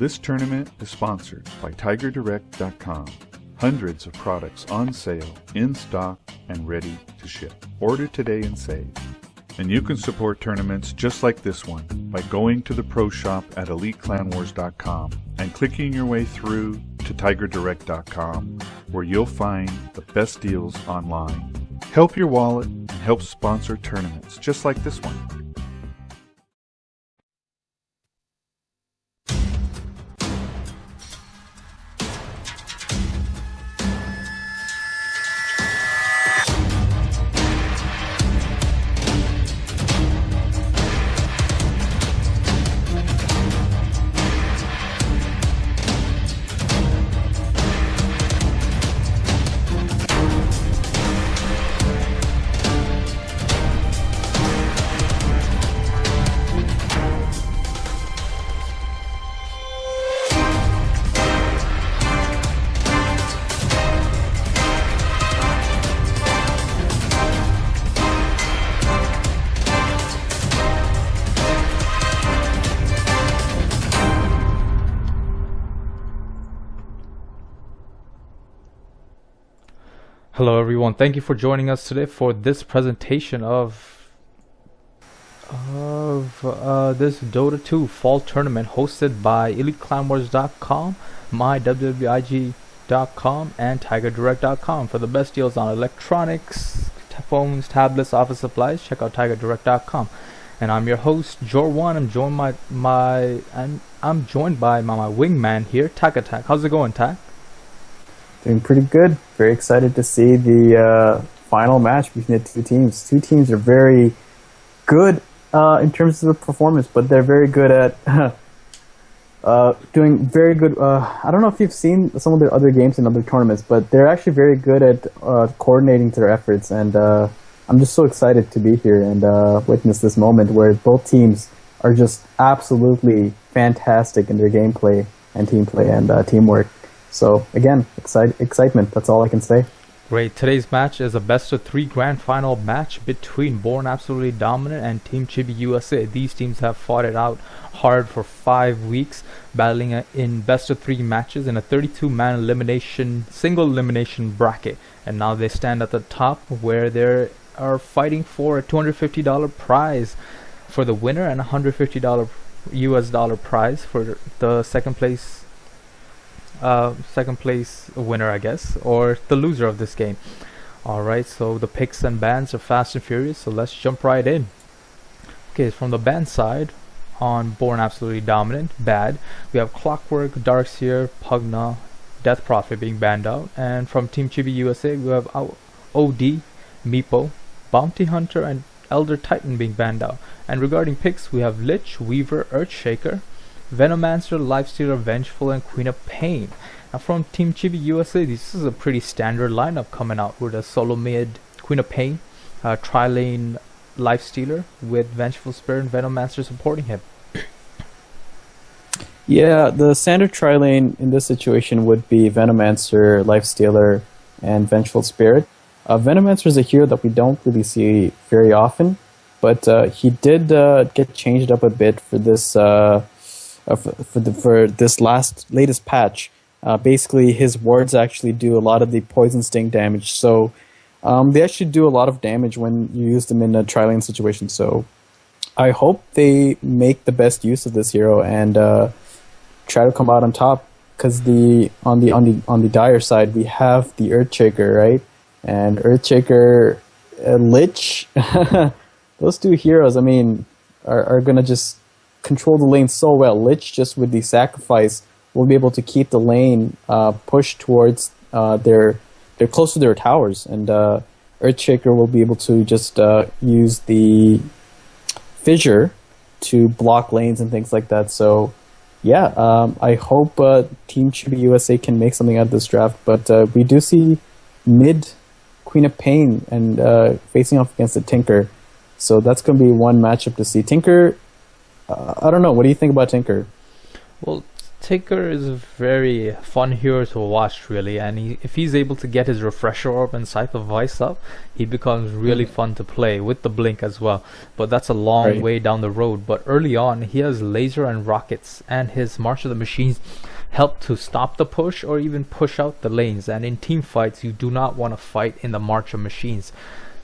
This tournament is sponsored by TigerDirect.com. Hundreds of products on sale, in stock, and ready to ship. Order today and save. And you can support tournaments just like this one by going to the pro shop at EliteClanWars.com and clicking your way through to TigerDirect.com, where you'll find the best deals online. Help your wallet and help sponsor tournaments just like this one. Hello everyone, thank you for joining us today for this presentation of this Dota 2 fall tournament hosted by EliteClanWars.com, MyWWIG.com, and TigerDirect.com. For the best deals on electronics, phones, tablets, office supplies, check out TigerDirect.com. And I'm your host, Jor1. I'm joined by my wingman here, Tak Attack. How's it going, Tak? Doing pretty good. Very excited to see the final match between the two teams. Two teams are very good in terms of the performance, but they're very good at doing very good. I don't know if you've seen some of their other games in other tournaments, but they're actually very good at coordinating their efforts. And I'm just so excited to be here and witness this moment where both teams are just absolutely fantastic in their gameplay and team play and teamwork. So again, excitement, that's all I can say. Great. Today's match is a best of 3 grand final match between Born Absolutely Dominant and Team Chibiusa. These teams have fought it out hard for 5 weeks, battling in best of 3 matches in a 32-man single elimination bracket. And now they stand at the top where they are fighting for a $250 prize for the winner and a $150 US dollar prize for the second place winner, I guess, or the loser of this game. Alright, so the picks and bans are fast and furious, so let's jump right in. Okay, from the ban side, on Born Absolutely Dominant, bad, we have Clockwork, Darkseer, Pugna, Death Prophet being banned out. And from Team Chibiusa, we have OD, Meepo, Bounty Hunter, and Elder Titan being banned out. And regarding picks, we have Lich, Weaver, Earthshaker, Venomancer, Lifestealer, Vengeful, and Queen of Pain. Now from Team Chibiusa, this is a pretty standard lineup coming out with a solo mid Queen of Pain, tri-lane Lifestealer with Vengeful Spirit and Venomancer supporting him. Yeah, the standard tri-lane in this situation would be Venomancer, Lifestealer, and Vengeful Spirit. Venomancer is a hero that we don't really see very often, but he did get changed up a bit for this for this latest patch. Basically, his wards actually do a lot of the poison sting damage, so they actually do a lot of damage when you use them in a tri-lane situation. So I hope they make the best use of this hero and try to come out on top. Because on the dire side, we have the Earthshaker, right? And Earthshaker, Lich, those two heroes, I mean, are gonna just control the lane so well. Lich, just with the sacrifice, will be able to keep the lane pushed towards they're close to their towers, and Earthshaker will be able to just use the fissure to block lanes and things like that. So yeah, I hope Team Chibiusa can make something out of this draft, but we do see mid Queen of Pain and facing off against the Tinker, so that's going to be one matchup to see. Tinker, I don't know, what do you think about Tinker? Well, Tinker is a very fun hero to watch, really, and if he's able to get his Refresher Orb and Scythe of Vice up, he becomes really fun to play with the Blink as well. But that's a long way down the road. But early on, he has Laser and Rockets, and his March of the Machines help to stop the push or even push out the lanes. And in team fights, you do not want to fight in the March of Machines.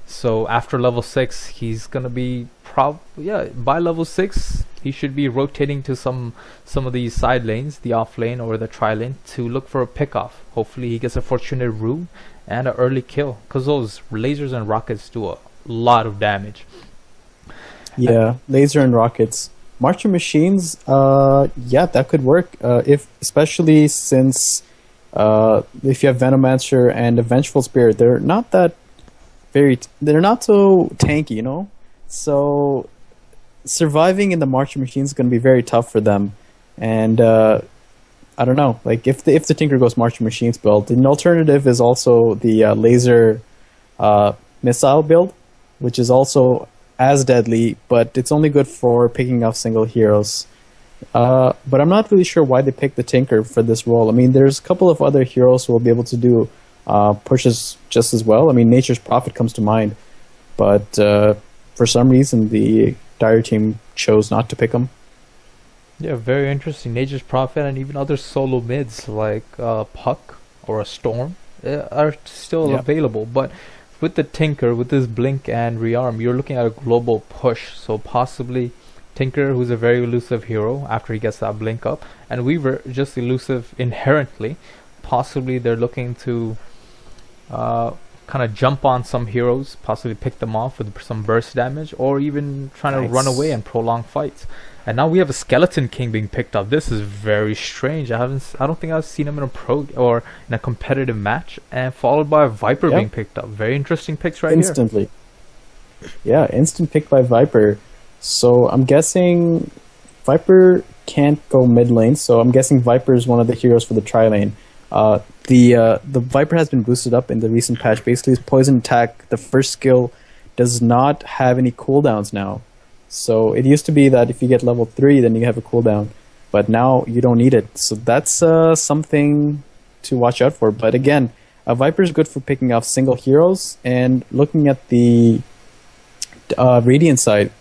So after level 6, he's gonna be by level 6 he should be rotating to some of these side lanes, the off lane or the tri lane, to look for a pick off. Hopefully he gets a Fortunate Rune and an early kill, because those lasers and rockets do a lot of damage. Yeah, laser and rockets. March of Machines, yeah, that could work. Especially since if you have Venomancer and a Vengeful Spirit, they're not so tanky, you know. So surviving in the March of Machines is going to be very tough for them. And I don't know, like if the Tinker goes March of Machines build, an alternative is also the laser missile build, which is also as deadly, but it's only good for picking off single heroes. But I'm not really sure why they picked the Tinker for this role. I mean, there's a couple of other heroes who will be able to do pushes just as well. I mean, Nature's Prophet comes to mind, but for some reason the Dire team chose not to pick him. Yeah, very interesting. Nature's Prophet and even other solo mids like Puck or a Storm are still available, but with the Tinker, with this Blink and Rearm, you're looking at a global push. So possibly Tinker, who's a very elusive hero after he gets that Blink up, and Weaver, just elusive inherently. Possibly they're looking to kind of jump on some heroes, possibly pick them off with some burst damage, or even trying to run away and prolong fights. And now we have a Skeleton King being picked up. This is very strange. I don't think I've seen him in a pro or in a competitive match. And followed by a Viper being picked up. Very interesting picks right Instantly. Yeah, instant pick by Viper. So I'm guessing Viper can't go mid lane. So I'm guessing Viper is one of the heroes for the tri lane. The Viper has been boosted up in the recent patch. Basically, his poison attack, the first skill, does not have any cooldowns now. So it used to be that if you get level 3, then you have a cooldown, but now you don't need it. So that's something to watch out for. But again, Viper is good for picking off single heroes, and looking at the Radiant side,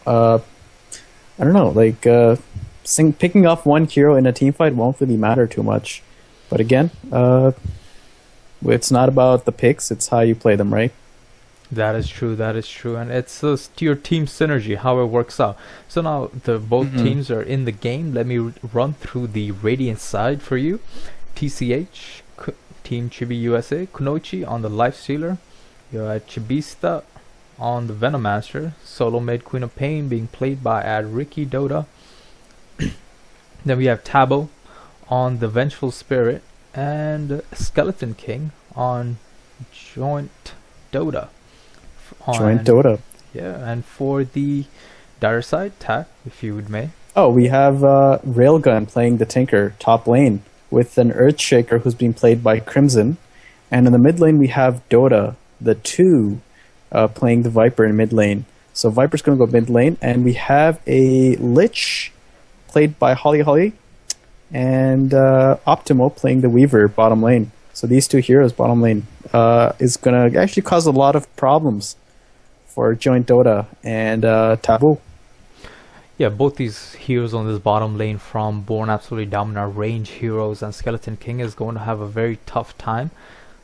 I don't know, like picking off one hero in a team fight won't really matter too much. But again, it's not about the picks, it's how you play them, right? That is true, and it's your team synergy, how it works out. So now both teams are in the game. Let me run through the Radiant side for you. TCH, Team Chibiusa, Kunoichi on the Lifestealer. You had Chibiusa on the Venomancer. Solo mid Queen of Pain being played by Ricky Dota. Then we have Tabo on the Vengeful Spirit, and Skeleton King on Joint Dota. Yeah, and for the Dire side, Tak, if you would may. Oh, we have Railgun playing the Tinker top lane with an Earthshaker who's being played by Crimson, and in the mid lane we have Dota, the 2, playing the Viper in mid lane. So Viper's going to go mid lane, and we have a Lich played by Holly, and Optimo playing the Weaver bottom lane. So these two heroes bottom lane is going to actually cause a lot of problems for Joint Dota and Taboo. Yeah, both these heroes on this bottom lane from Born Absolutely Dominant are range heroes, and Skeleton King is going to have a very tough time.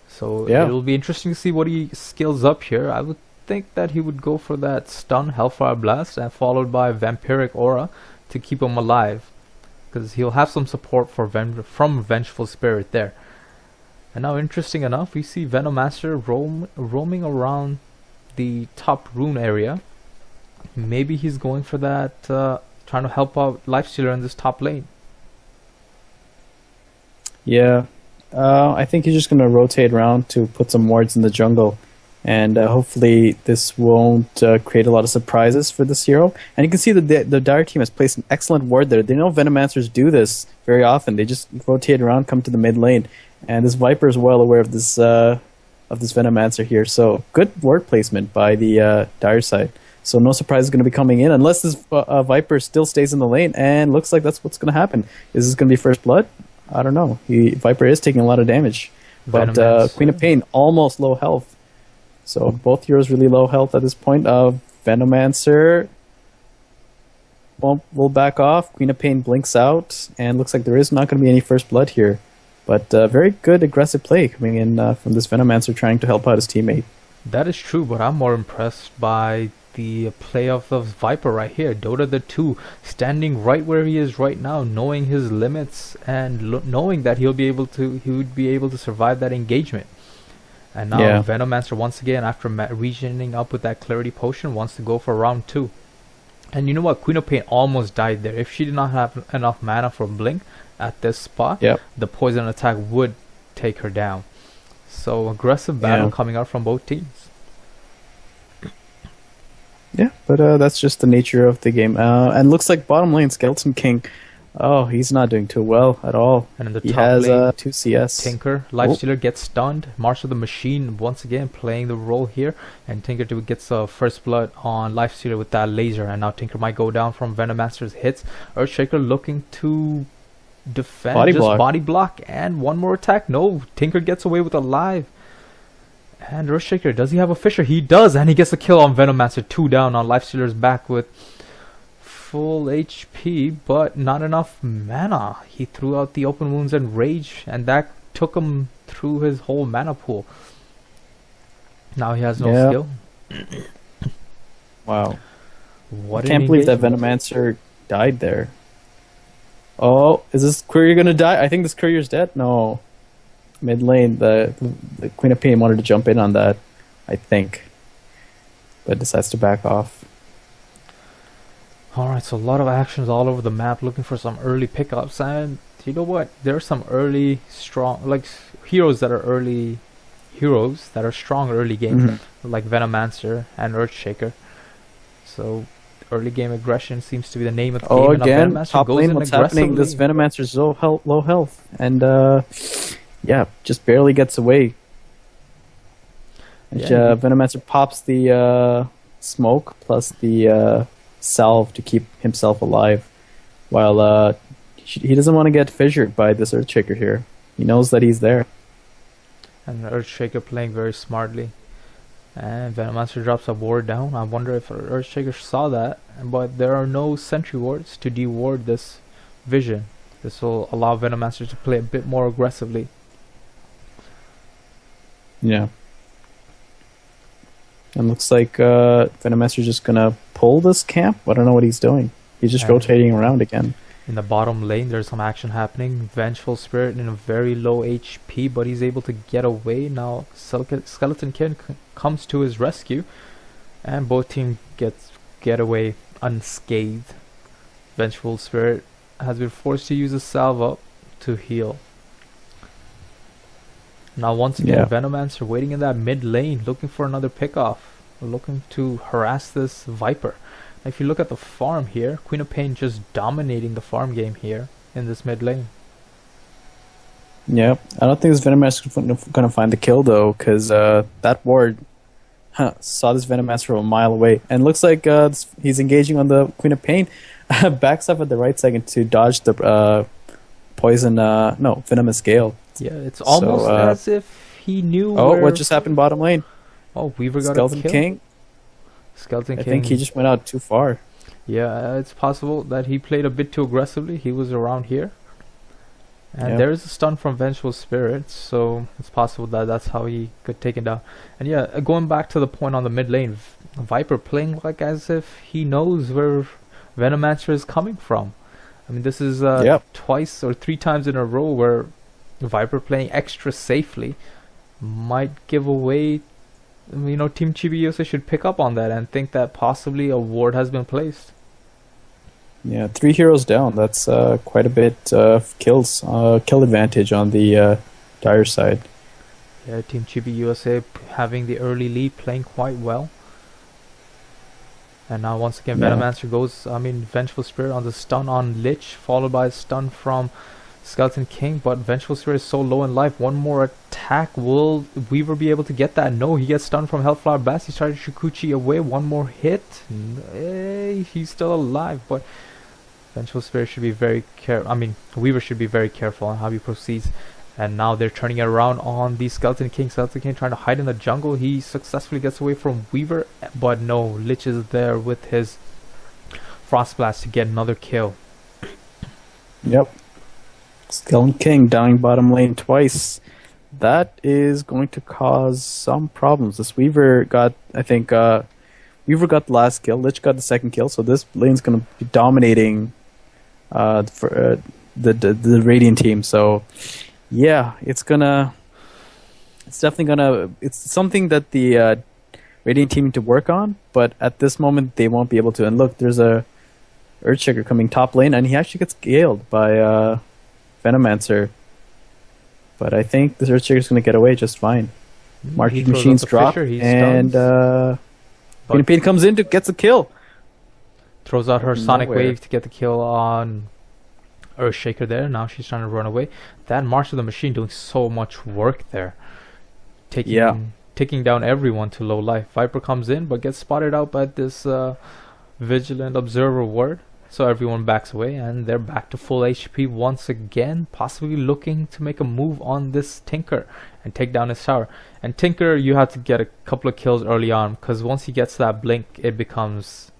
So it will be interesting to see what he skills up here. I would think that he would go for that stun Hellfire Blast, and followed by Vampiric Aura to keep him alive, because he'll have some support from Vengeful Spirit there. And now, interesting enough, we see Venomancer roaming around the top rune area. Maybe he's going for that, trying to help out Lifestealer in this top lane. Yeah, I think he's just going to rotate around to put some wards in the jungle, and hopefully this won't create a lot of surprises for this hero. And you can see that the Dire team has placed an excellent ward there. They know Venomancers do this very often. They just rotate around, come to the mid lane, and this Viper is well aware of this Venomancer here. So good ward placement by the Dire side. So no surprise is going to be coming in unless this Viper still stays in the lane, and looks like that's what's going to happen. Is this going to be first blood? I don't know. Viper is taking a lot of damage, but Queen of Pain almost low health. So both heroes really low health at this point. Venomancer will back off. Queen of Pain blinks out, and looks like there is not going to be any first blood here. But very good aggressive play coming in from this Venomancer trying to help out his teammate. That is true, but I'm more impressed by the play of the Viper right here. Dota the 2 standing right where he is right now, knowing his limits and knowing that he would be able to survive that engagement. And now Venomancer once again, after regioning up with that Clarity Potion, wants to go for round 2. And you know what? Queen of Pain almost died there. If she did not have enough mana for Blink at this spot, the poison attack would take her down. So aggressive battle coming out from both teams. Yeah, but that's just the nature of the game. And looks like bottom lane, Skeleton King. Oh, he's not doing too well at all. And in the he top has lane, 2 CS. Tinker, Lifestealer gets stunned. Marshall the Machine once again playing the role here. And Tinker gets first blood on Lifestealer with that laser. And now Tinker might go down from Venomancer's hits. Earthshaker looking to defend, body block. And one more attack. No, Tinker gets away with a live. And Earthshaker, does he have a Fisher? He does, and he gets a kill on Venomancer. 2 down on Lifestealer's back with full HP, but not enough mana. He threw out the open wounds and rage, and that took him through his whole mana pool. Now he has no skill. Wow. What I can't believe that Venomancer died there. Oh, is this courier gonna die? I think this courier's dead. No. Mid lane, the Queen of Pain wanted to jump in on that, I think, but decides to back off. Alright, so a lot of actions all over the map, looking for some early pickups, and you know what? There are some early strong, like heroes that are strong early game, like Venomancer and Earthshaker. So early game aggression seems to be the name of the game. Oh, again, top lane, what's happening? This Venomancer's low health, and yeah, just barely gets away. And Venomancer pops the smoke plus the salve to keep himself alive, while he doesn't want to get fissured by this Earthshaker here. He knows that he's there. And Earthshaker playing very smartly. And Venomancer drops a ward down. I wonder if Earthshaker saw that, but there are no sentry wards to deward this vision. This will allow Venomancer to play a bit more aggressively. Yeah. And looks like Venomancer's just gonna pull this camp. I don't know what he's doing. He's just rotating around again. In the bottom lane, there's some action happening. Vengeful Spirit in a very low HP, but he's able to get away. Now Skeleton King comes to his rescue, and both teams get away unscathed. Vengeful Spirit has been forced to use a salve up to heal. Now once again, Venomancer waiting in that mid lane, looking for another pickoff, looking to harass this Viper. Now if you look at the farm here, Queen of Pain just dominating the farm game here in this mid lane. Yeah, I don't think this Venomancer is going to find the kill though, because that ward saw this Venomancer from a mile away. And looks like he's engaging on the Queen of Pain, backs up at the right second to dodge the Venomous Gale. Yeah, it's almost as if he knew. Oh, what just happened bottom lane? Oh, Weaver got Skeleton a kill. King. Skeleton King. I think he just went out too far. Yeah, it's possible that he played a bit too aggressively. He was around here. And there is a stun from Vengeful Spirit, so it's possible that that's how he could take it down. And yeah, going back to the point on the mid lane, Viper playing like as if he knows where Venomancer is coming from. I mean, this is twice or 3 times in a row where Viper playing extra safely might give away. You know, Team Chibiusa should pick up on that and think that possibly a ward has been placed. Yeah, 3 heroes down. That's quite a bit of kills, kill advantage on the dire side. Yeah, Team Chibiusa having the early lead, playing quite well. And now once again, Venomancer goes, Vengeful Spirit on the stun on Lich, followed by a stun from Skeleton King, but Vengeful Spirit is so low in life. One more attack. Will Weaver be able to get that? No, he gets stunned from Hellflower Blast. He started Shikuchi away. One more hit. He's still alive, but Vengeful Spirit should be very careful. I mean, Weaver should be very careful on how he proceeds. And now they're turning it around on the Skeleton King. Skeleton King trying to hide in the jungle. He successfully gets away from Weaver, but no, Lich is there with his Frost Blast to get another kill. Yep. Skeleton King dying bottom lane twice. That is going to cause some problems. This Weaver got, I think, Weaver got the last kill. Lich got the second kill. So this lane's going to be dominating for the Radiant team. So yeah, it's definitely gonna. It's something that the Radiant team need to work on. But at this moment, they won't be able to. And look, there's a Earthshaker coming top lane, and he actually gets scaled by Venomancer. But I think this Earthshaker's going to get away just fine. Market Machines drop, and Queen of Pain comes in to gets a kill. Throws out her Sonic Wave to get the kill on Earthshaker there. Now she's trying to run away. That March of the Machine doing so much work there. Taking down everyone to low life. Viper comes in, but gets spotted out by this Vigilant Observer ward. So everyone backs away, and they're back to full HP once again, possibly looking to make a move on this Tinker and take down his tower. And Tinker, you have to get a couple of kills early on, because once he gets that blink, it becomes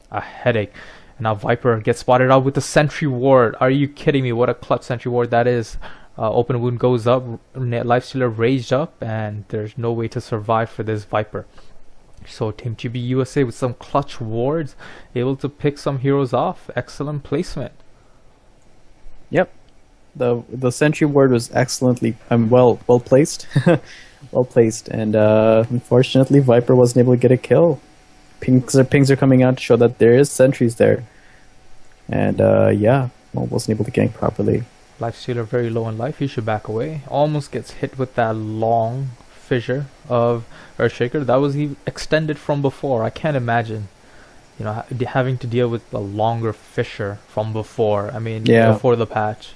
a headache. And now Viper gets spotted out with the Sentry Ward. Are you kidding me? What a clutch Sentry Ward that is. Open Wound goes up, Lifestealer raised up, and there's no way to survive for this Viper. So Team Chibiusa with some clutch wards, able to pick some heroes off. Excellent placement. Yep, the Sentry Ward was excellently well placed, well placed, and unfortunately Viper wasn't able to get a kill. Pings are coming out to show that there is sentries there, and yeah, wasn't able to gank properly. Lifestealer very low in life. He should back away. Almost gets hit with that long fissure of Earthshaker. That was extended from before. I can't imagine, you know, having to deal with a longer fissure from before. I mean, before the patch.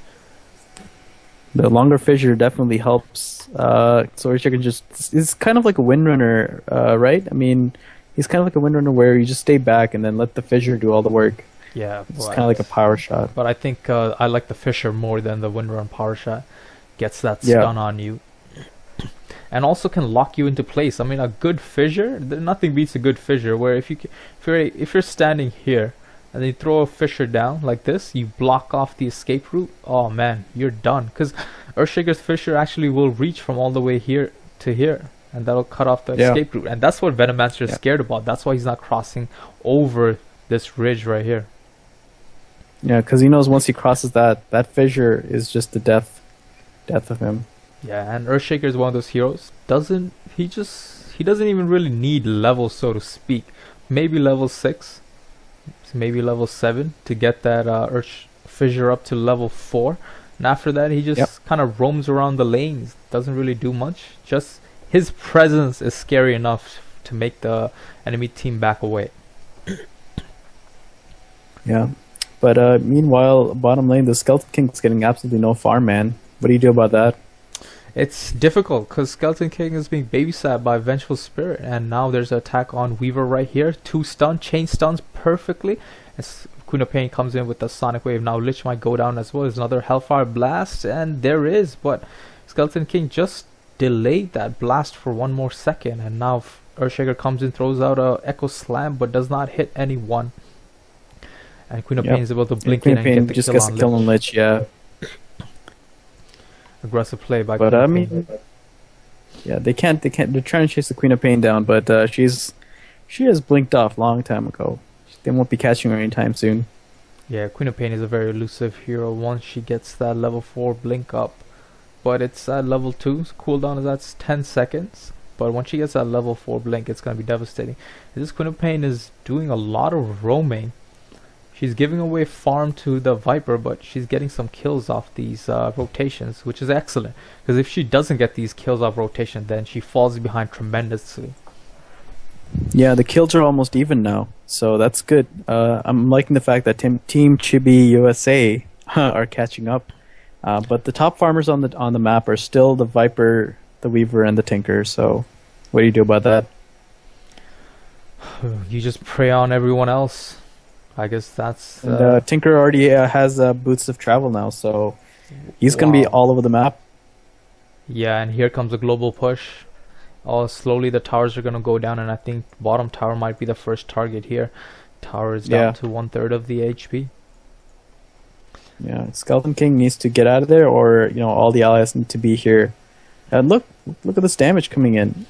The longer fissure definitely helps. So Earthshaker is kind of like a Windrunner, right? I mean, he's kind of like a Windrunner where you just stay back and then let the fissure do all the work. Yeah, it's kind of like a power shot. But I think I like the fissure more than the Windrun power shot. Gets that stun on you. And also can lock you into place. I mean, a good fissure, nothing beats a good fissure. Where if you're standing here and then you throw a fissure down like this, you block off the escape route. Oh man, you're done. Because Earthshaker's fissure actually will reach from all the way here to here, and that'll cut off the escape route. And that's what Venomancer is scared about. That's why he's not crossing over this ridge right here. Yeah, because he knows once he crosses that fissure is just the death of him. Yeah, and Earthshaker is one of those heroes. He doesn't even really need levels, so to speak. Maybe level 6, maybe level 7 to get that Earth fissure up to level 4. And after that, he just kind of roams around the lanes. Doesn't really do much. Just his presence is scary enough to make the enemy team back away. Yeah, but meanwhile, bottom lane, the Skeleton King's getting absolutely no farm, man. What do you do about that? It's difficult because Skeleton King is being babysat by Vengeful Spirit, and now there's an attack on Weaver right here. 2 stun, chain stuns perfectly. As Queen of Pain comes in with the Sonic Wave. Now Lich might go down as well. There's another Hellfire Blast, and there is, but Skeleton King just delayed that blast for 1 more second, and now Earthshaker comes in, throws out a Echo Slam, but does not hit anyone. And Queen of Pain is able to blink in and get the just kill gets on the kill on Lich, yeah. Aggressive play by But Queen I of mean, Pain. yeah, they're trying to chase the Queen of Pain down, but she has blinked off long time ago. They won't be catching her anytime soon. Yeah, Queen of Pain is a very elusive hero once she gets that level 4 blink up. But it's at level 2, so cooldown is at 10 seconds. But once she gets that level 4 blink, it's going to be devastating. This Queen of Pain is doing a lot of roaming. She's giving away farm to the Viper, but she's getting some kills off these rotations, which is excellent. Because if she doesn't get these kills off rotation, then she falls behind tremendously. Yeah, the kills are almost even now, so that's good. I'm liking the fact that Team Chibiusa are catching up. But the top farmers on the map are still the Viper, the Weaver, and the Tinker. So, what do you do about that? You just prey on everyone else. I guess that's... And Tinker already has boots of travel now, so he's going to be all over the map. Yeah, and here comes a global push. Slowly the towers are going to go down, and I think bottom tower might be the first target here. Tower is down to 1/3 of the HP. Yeah, Skeleton King needs to get out of there, or all the allies need to be here. And look at this damage coming in.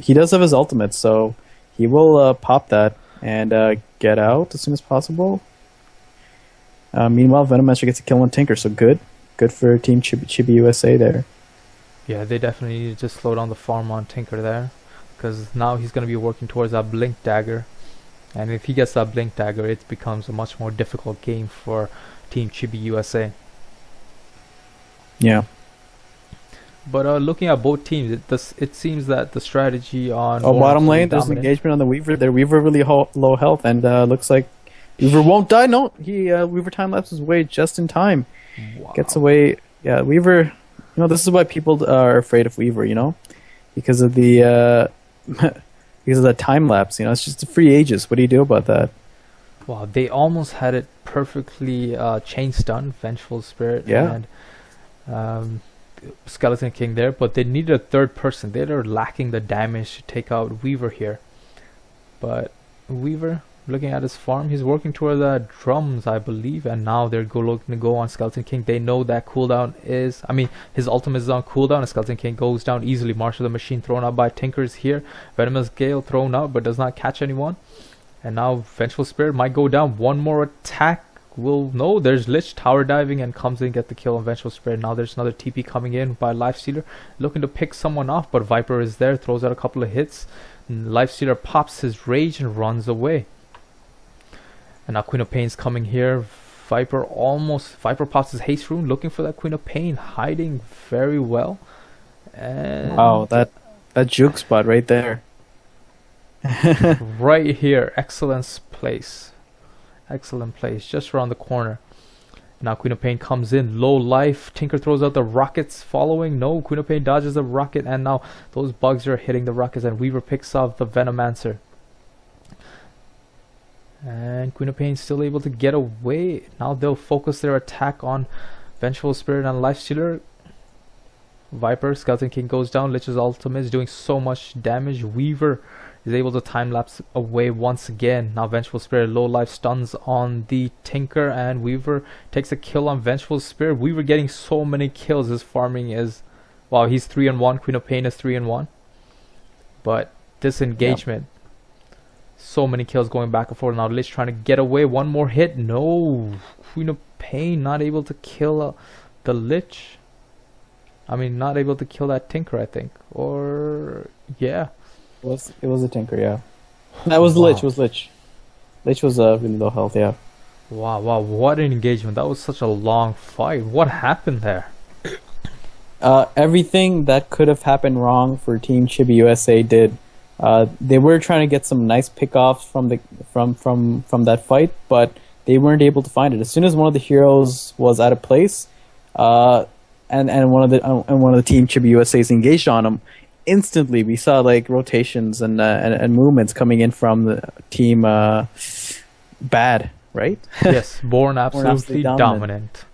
He does have his ultimate, so he will pop that and get out as soon as possible. Meanwhile, Venomancer gets a kill on Tinker, so good for Team Chibiusa there. Yeah, they definitely need to slow down the farm on Tinker there, because now he's going to be working towards that Blink Dagger, and if he gets that Blink Dagger, it becomes a much more difficult game for Team Chibiusa. Yeah. But looking at both teams, it seems that the strategy on bottom lane, there's an engagement on the Weaver. Their Weaver really low health, and looks like Weaver won't die. No, Weaver time lapses away just in time. Wow. Gets away. Yeah, Weaver. This is why people are afraid of Weaver. Because of the because of the time lapse. It's just a free Aegis. What do you do about that? Wow, they almost had it perfectly chain stun, Vengeful Spirit, and Skeleton King there, but they needed a third person. They are lacking the damage to take out Weaver here. But Weaver, looking at his farm, he's working toward the drums, I believe, and now they're looking to go on Skeleton King. They know that cooldown is, his ultimate is on cooldown, and Skeleton King goes down easily. Marshal the Machine thrown out by Tinkers here. Venomous Gale thrown out, but does not catch anyone. And now Vengeful Spirit might go down. One more attack. No, there's Lich tower diving and comes in, get the kill on Vengeful Spirit. Now there's another TP coming in by Lifestealer, looking to pick someone off, but Viper is there, throws out a couple of hits. Lifestealer pops his rage and runs away. And now Queen of Pain's coming here. Viper pops his haste rune, looking for that Queen of Pain, hiding very well. And wow, that juke spot right there. Right here, excellent place, just around the corner. Now Queen of Pain comes in, low life. Tinker throws out the rockets following. No, Queen of Pain dodges the rocket, and now those bugs are hitting the rockets, and Weaver picks off the Venomancer. And Queen of Pain still able to get away. Now they'll focus their attack on Vengeful Spirit and Lifestealer. Viper, Skeleton King goes down. Lich's ultimate is doing so much damage. Weaver is able to time lapse away once again. Now Vengeful Spirit low life stuns on the Tinker, and Weaver takes a kill on Vengeful Spirit. Weaver getting so many kills. His farming is, wow, he's 3-1. Queen of Pain is 3-1. But this engagement, so many kills going back and forth. Now Lich trying to get away. One more hit. No, Queen of Pain not able to kill the Lich. Not able to kill that Tinker, I think. Or yeah. It was a Tinker, yeah. That was Lich. It was Lich. Lich was really low health, yeah. Wow, what an engagement. That was such a long fight. What happened there? Everything that could have happened wrong for Team Chibiusa did. They were trying to get some nice pickoffs from that fight, but they weren't able to find it. As soon as one of the heroes was out of place, and one of the Team Chibiusa's engaged on him, instantly we saw like rotations and movements coming in from the team bad, right? Yes, Born absolutely dominant.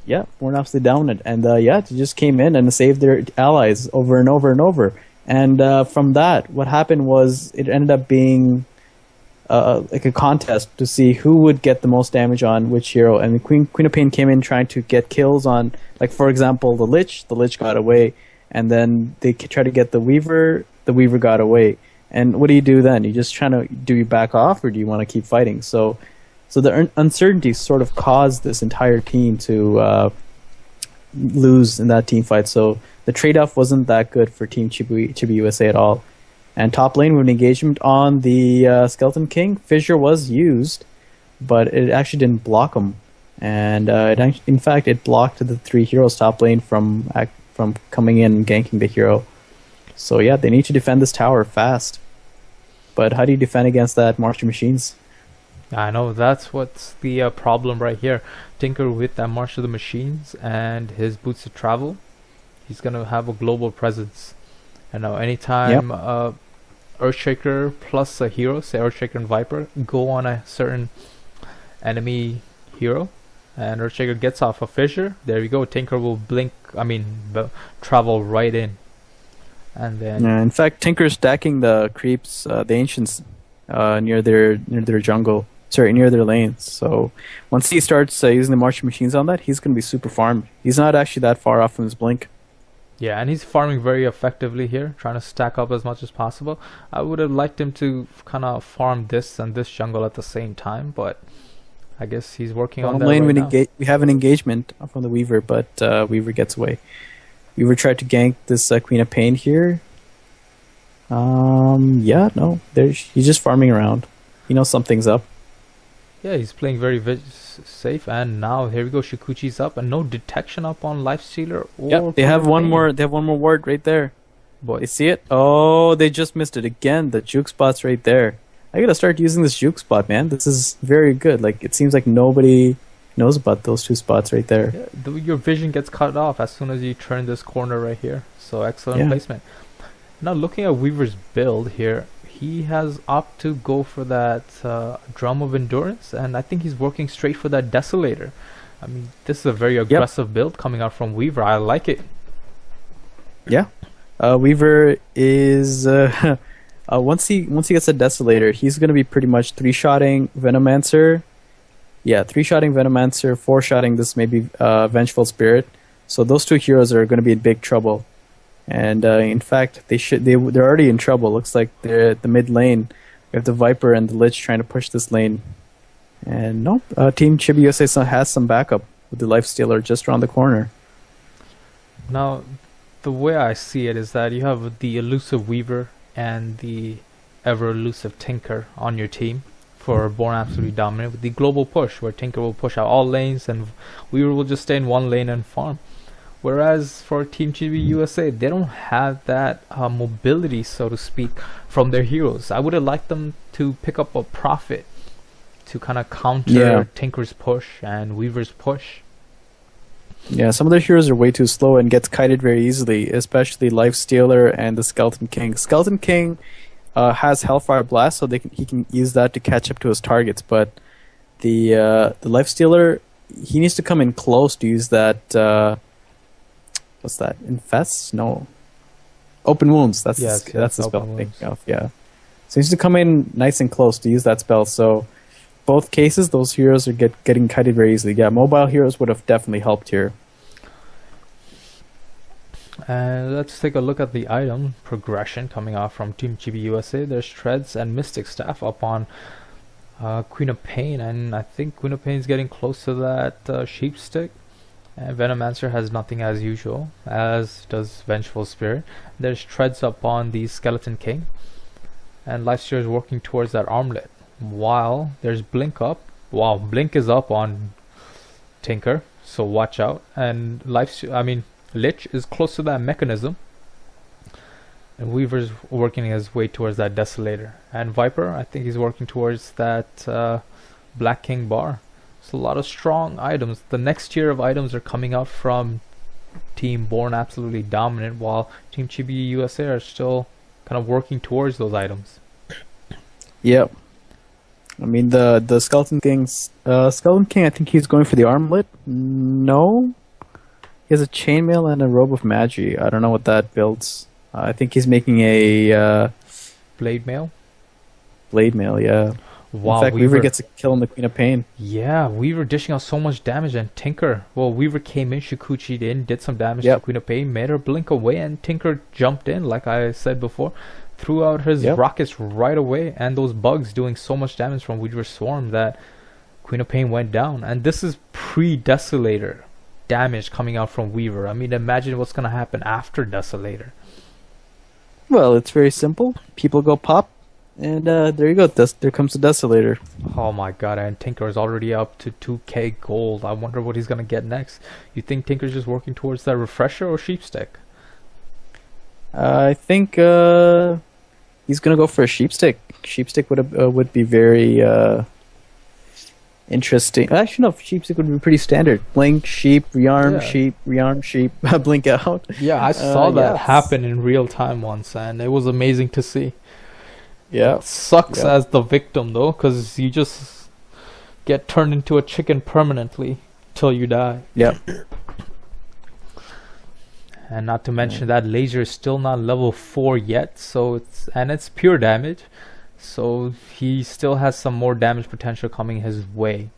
Yeah, Born absolutely dominant, and they just came in and saved their allies over and over and over. And from that, what happened was it ended up being like a contest to see who would get the most damage on which hero. And Queen of Pain came in trying to get kills on, like for example, the Lich. The Lich got away. And then they try to get the Weaver got away. And what do you do then? You just do you back off, or do you want to keep fighting? So the uncertainty sort of caused this entire team to lose in that team fight. So the trade-off wasn't that good for Team Chibiusa at all. And top lane with an engagement on the Skeleton King, Fissure was used, but it actually didn't block him. And in fact, it blocked the 3 heroes top lane from coming in and ganking the hero. So yeah, they need to defend this tower fast. But how do you defend against that Martial Machines? I know, that's what's the problem right here. Tinker with that March of the Machines and his Boots of Travel, he's gonna have a global presence. And now anytime Earthshaker plus a hero, say Earthshaker and Viper, go on a certain enemy hero, and Earthshaker gets off a fissure, there you go, Tinker will travel right in. And then in fact, Tinker's stacking the creeps, the ancients, near their jungle. Sorry, near their lanes. So once he starts using the marching machines on that, he's going to be super farmed. He's not actually that far off from his blink. yeah, and he's farming very effectively here, trying to stack up as much as possible. I would have liked him to kind of farm this and this jungle at the same time, but I guess he's working on that lane right now. We have an engagement from the Weaver, but Weaver gets away. Weaver tried to gank this Queen of Pain here. Yeah, no, he's just farming around. He knows something's up. Yeah, he's playing very safe, and now here we go. Shikuchi's up, and no detection up on Lifestealer. Yep, they have one more. They have one more ward right there. Boy, They see it. Oh, they just missed it again. The juke spot's right there. I gotta start using this juke spot, man. This is very good. Like, it seems like nobody knows about those two spots right there. yeah, your vision gets cut off as soon as you turn this corner right here. So excellent placement. Now looking at Weaver's build here, he has opted to go for that Drum of Endurance, and I think he's working straight for that Desolator. I mean, this is a very aggressive build coming out from Weaver. I like it. Yeah, Weaver is once he gets a Desolator, he's gonna be pretty much 3-shotting Venomancer. Yeah, 3-shotting Venomancer, 4-shotting this maybe Vengeful Spirit. So those two heroes are gonna be in big trouble. And in fact, they're already in trouble. Looks like they're at the mid lane. We have the Viper and the Lich trying to push this lane. And nope, Team Chibiusa has some backup with the Lifestealer just around the corner. Now, the way I see it is that you have the elusive Weaver and the ever elusive Tinker on your team for Born Absolutely Dominant, with the global push where Tinker will push out all lanes and Weaver will just stay in one lane and farm. Whereas for Team Chibiusa, they don't have that mobility, so to speak, from their heroes. I would have liked them to pick up a Prophet to kind of counter Tinker's push and Weaver's push. Yeah, some of their heroes are way too slow and gets kited very easily, especially Lifestealer and the Skeleton King. Skeleton King has Hellfire Blast, so he can use that to catch up to his targets, but the Lifestealer, he needs to come in close to use that... what's that? Infest? No. Open Wounds. That's the spell I'm thinking of. Yeah. So he needs to come in nice and close to use that spell. So both cases, those heroes are getting kited very easily. Yeah, mobile heroes would have definitely helped here. Let's take a look at the item progression coming off from Team Chibiusa. There's Treads and Mystic Staff up on Queen of Pain, and I think Queen of Pain is getting close to that Sheep Stick. And Venomancer has nothing as usual, as does Vengeful Spirit. There's Treads up on the Skeleton King, and Lifestealer is working towards that Armlet. While there's Blink up. Wow, Blink is up on Tinker, so watch out. And Lich is close to that Mechanism, and Weaver's working his way towards that Desolator. And Viper, I think he's working towards that Black King bar. So a lot of strong items. The next tier of items are coming out from Team Born Absolutely Dominant, while Team Chibiusa are still kind of working towards those items. Yep. I mean, the Skeleton King, I think he's going for the Armlet. No. He has a Chainmail and a Robe of Magi. I don't know what that builds. I think he's making a... Blade Mail? Blade Mail, yeah. Wow, in fact, Weaver gets a kill on the Queen of Pain. Yeah, Weaver dishing out so much damage, and Tinker, well, Weaver came in, Shikuchi'd in, did some damage to Queen of Pain, made her blink away, and Tinker jumped in, like I said before, threw out his rockets right away, and those bugs doing so much damage from Weaver's Swarm that Queen of Pain went down. And this is pre-Desolator damage coming out from Weaver. I mean, imagine what's going to happen after Desolator. Well, it's very simple. People go pop. And there you go. There comes the Desolator. Oh my god, and Tinker is already up to 2k gold. I wonder what he's going to get next. You think Tinker's just working towards that Refresher or Sheepstick? I think he's going to go for a Sheepstick. Sheepstick would be very Interesting. Actually, no, sheepstick would be pretty standard. Blink, sheep, rearm, Yeah. sheep, rearm, sheep, blink out. Yeah, I saw that yes. happen in real time once, and it was amazing to see. Yeah. Sucks Yeah. as the victim though, because you just get turned into a chicken permanently till you die. Yeah. And not to mention that laser is still not level 4 yet, so it's pure damage, so he still has some more damage potential coming his way.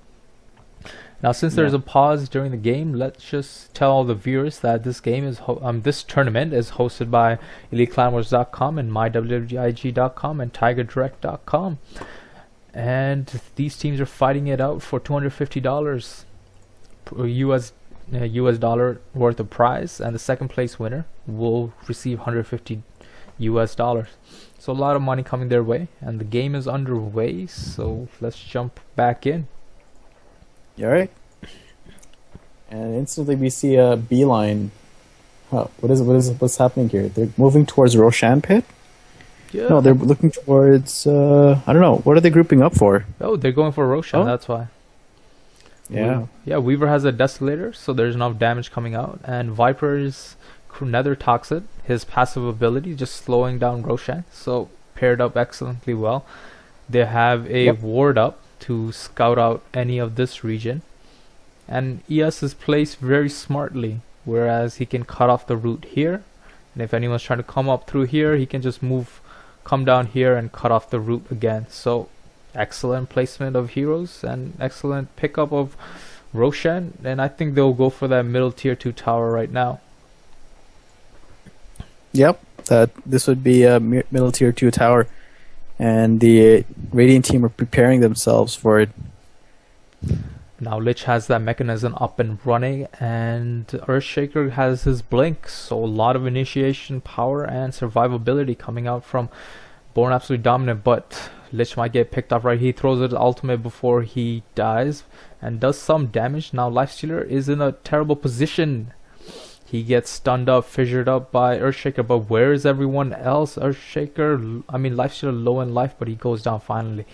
Now, since there's Yeah. a pause during the game, let's just tell all the viewers that this game is this tournament is hosted by EliteClanWars.com and MyWWIG.com and TigerDirect.com, and these teams are fighting it out for $250 US dollar worth of prize, and the second place winner will receive $150 US. So a lot of money coming their way, and the game is underway. So let's jump back in. You alright? And instantly we see a beeline. Oh, what's happening here? They're moving towards Roshan Pit? Yeah. No, they're looking towards, I don't know. What are they grouping up for? Oh, they're going for Roshan. Oh. That's why. Yeah. Yeah, Weaver has a Desolator, so there's enough damage coming out. And Viper's Nether Toxic, his passive ability, just slowing down Roshan. So paired up excellently well. They have a ward up to scout out any of this region. And ES is placed very smartly, whereas he can cut off the route here. And if anyone's trying to come up through here, he can just come down here and cut off the route again. So excellent placement of heroes and excellent pickup of Roshan, and I think they'll go for that middle tier 2 tower right now. Yep. This would be a middle tier 2 tower, and the Radiant team are preparing themselves for it. Now Lich has that mechanism up and running, and Earthshaker has his blink, so a lot of initiation power and survivability coming out from Born Absolutely Dominant, but Lich might get picked up right. He throws his ultimate before he dies and does some damage. Now Lifestealer is in a terrible position. He gets stunned up, fissured up by Earthshaker, but where is everyone else? Lifestealer low in life, but he goes down finally.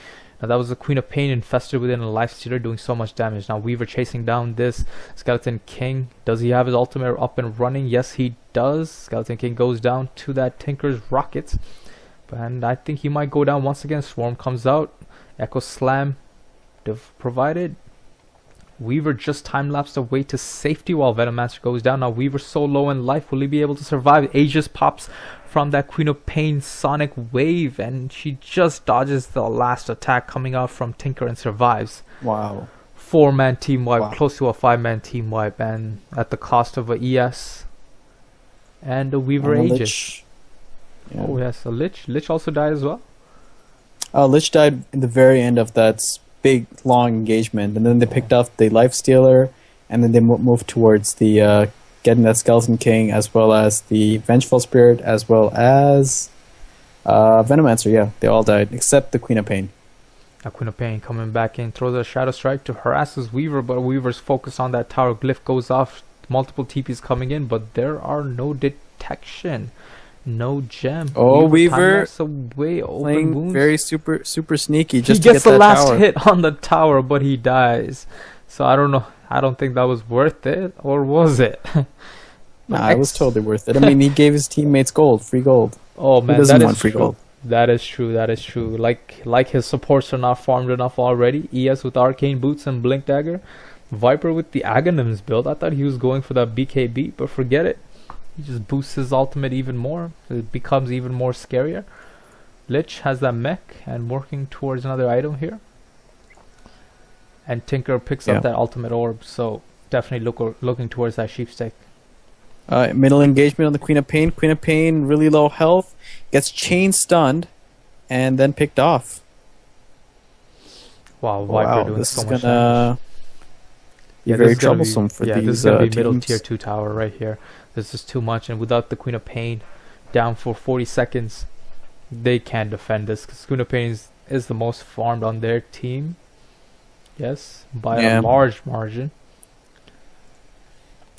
Now that was the Queen of Pain infested within a Lifestealer doing so much damage. Now Weaver chasing down this Skeleton King. Does he have his ultimate up and running? Yes, he does. Skeleton King goes down to that Tinker's Rocket. And I think he might go down once again. Swarm comes out. Echo Slam provided. Weaver just time-lapsed away to safety while Venomancer goes down. Now Weaver's so low in life. Will he be able to survive? Aegis pops from that Queen of Pain Sonic Wave, and she just dodges the last attack coming out from Tinker and survives. Wow. 4-man team wipe, Wow. close to a 5-man team wipe, and at the cost of a ES and a Weaver And a Aegis. Lich. Yeah. Oh yes, a Lich. Lich also died as well. Lich died in the very end of that big, long engagement, and then they picked up the Lifestealer, and then they moved towards the getting that Skeleton King, as well as the Vengeful Spirit, as well as Venomancer. Yeah, they all died, except the Queen of Pain. Now Queen of Pain coming back in, throws a Shadow Strike to harass his Weaver, but Weaver's focused on that tower. Glyph goes off, multiple TPs coming in, but there are no detection. No gem. Oh, Weaver away, open playing wounds. very super sneaky. He Just gets to get the that last tower. hit on the tower, but he dies. So I don't know. I don't think that was worth it, or was it? Nah, it was totally worth it. I mean, he gave his teammates gold, free gold. Oh man, Who doesn't that want is free true. gold? That is true. That is true. Like his supports are not farmed enough already. ES with Arcane Boots and Blink Dagger. Viper with the Aghanims build. I thought he was going for that BKB, but forget it. He just boosts his ultimate even more. It becomes even more scarier. Lich has that mech and working towards another item here. And Tinker picks up that ultimate orb, so definitely looking towards that sheepstick. Middle engagement on the Queen of Pain. Queen of Pain, really low health, gets chain stunned, and then picked off. Wow, Viper doing this so is much gonna damage. be very troublesome for these this is gonna be middle teams. tier 2 tower right here. This is too much, and without the Queen of Pain down for 40 seconds, they can't defend this, because Queen of Pain is the most farmed on their team. Yes, by a large margin.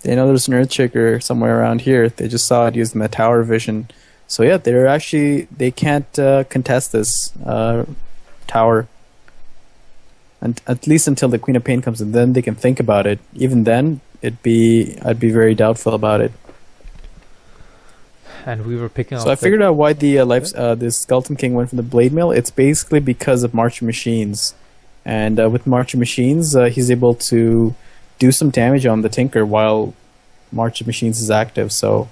They know there's an Earthshaker somewhere around here. They just saw it using the tower vision. So yeah, they can't contest this tower. and at least until the Queen of Pain comes in, then they can think about it. Even then, I'd be very doubtful about it. And we were picking up. So I figured out why the Skeleton King went from the Blade Mail. It's basically because of March of Machines, and with March of Machines, he's able to do some damage on the Tinker while March of Machines is active. So,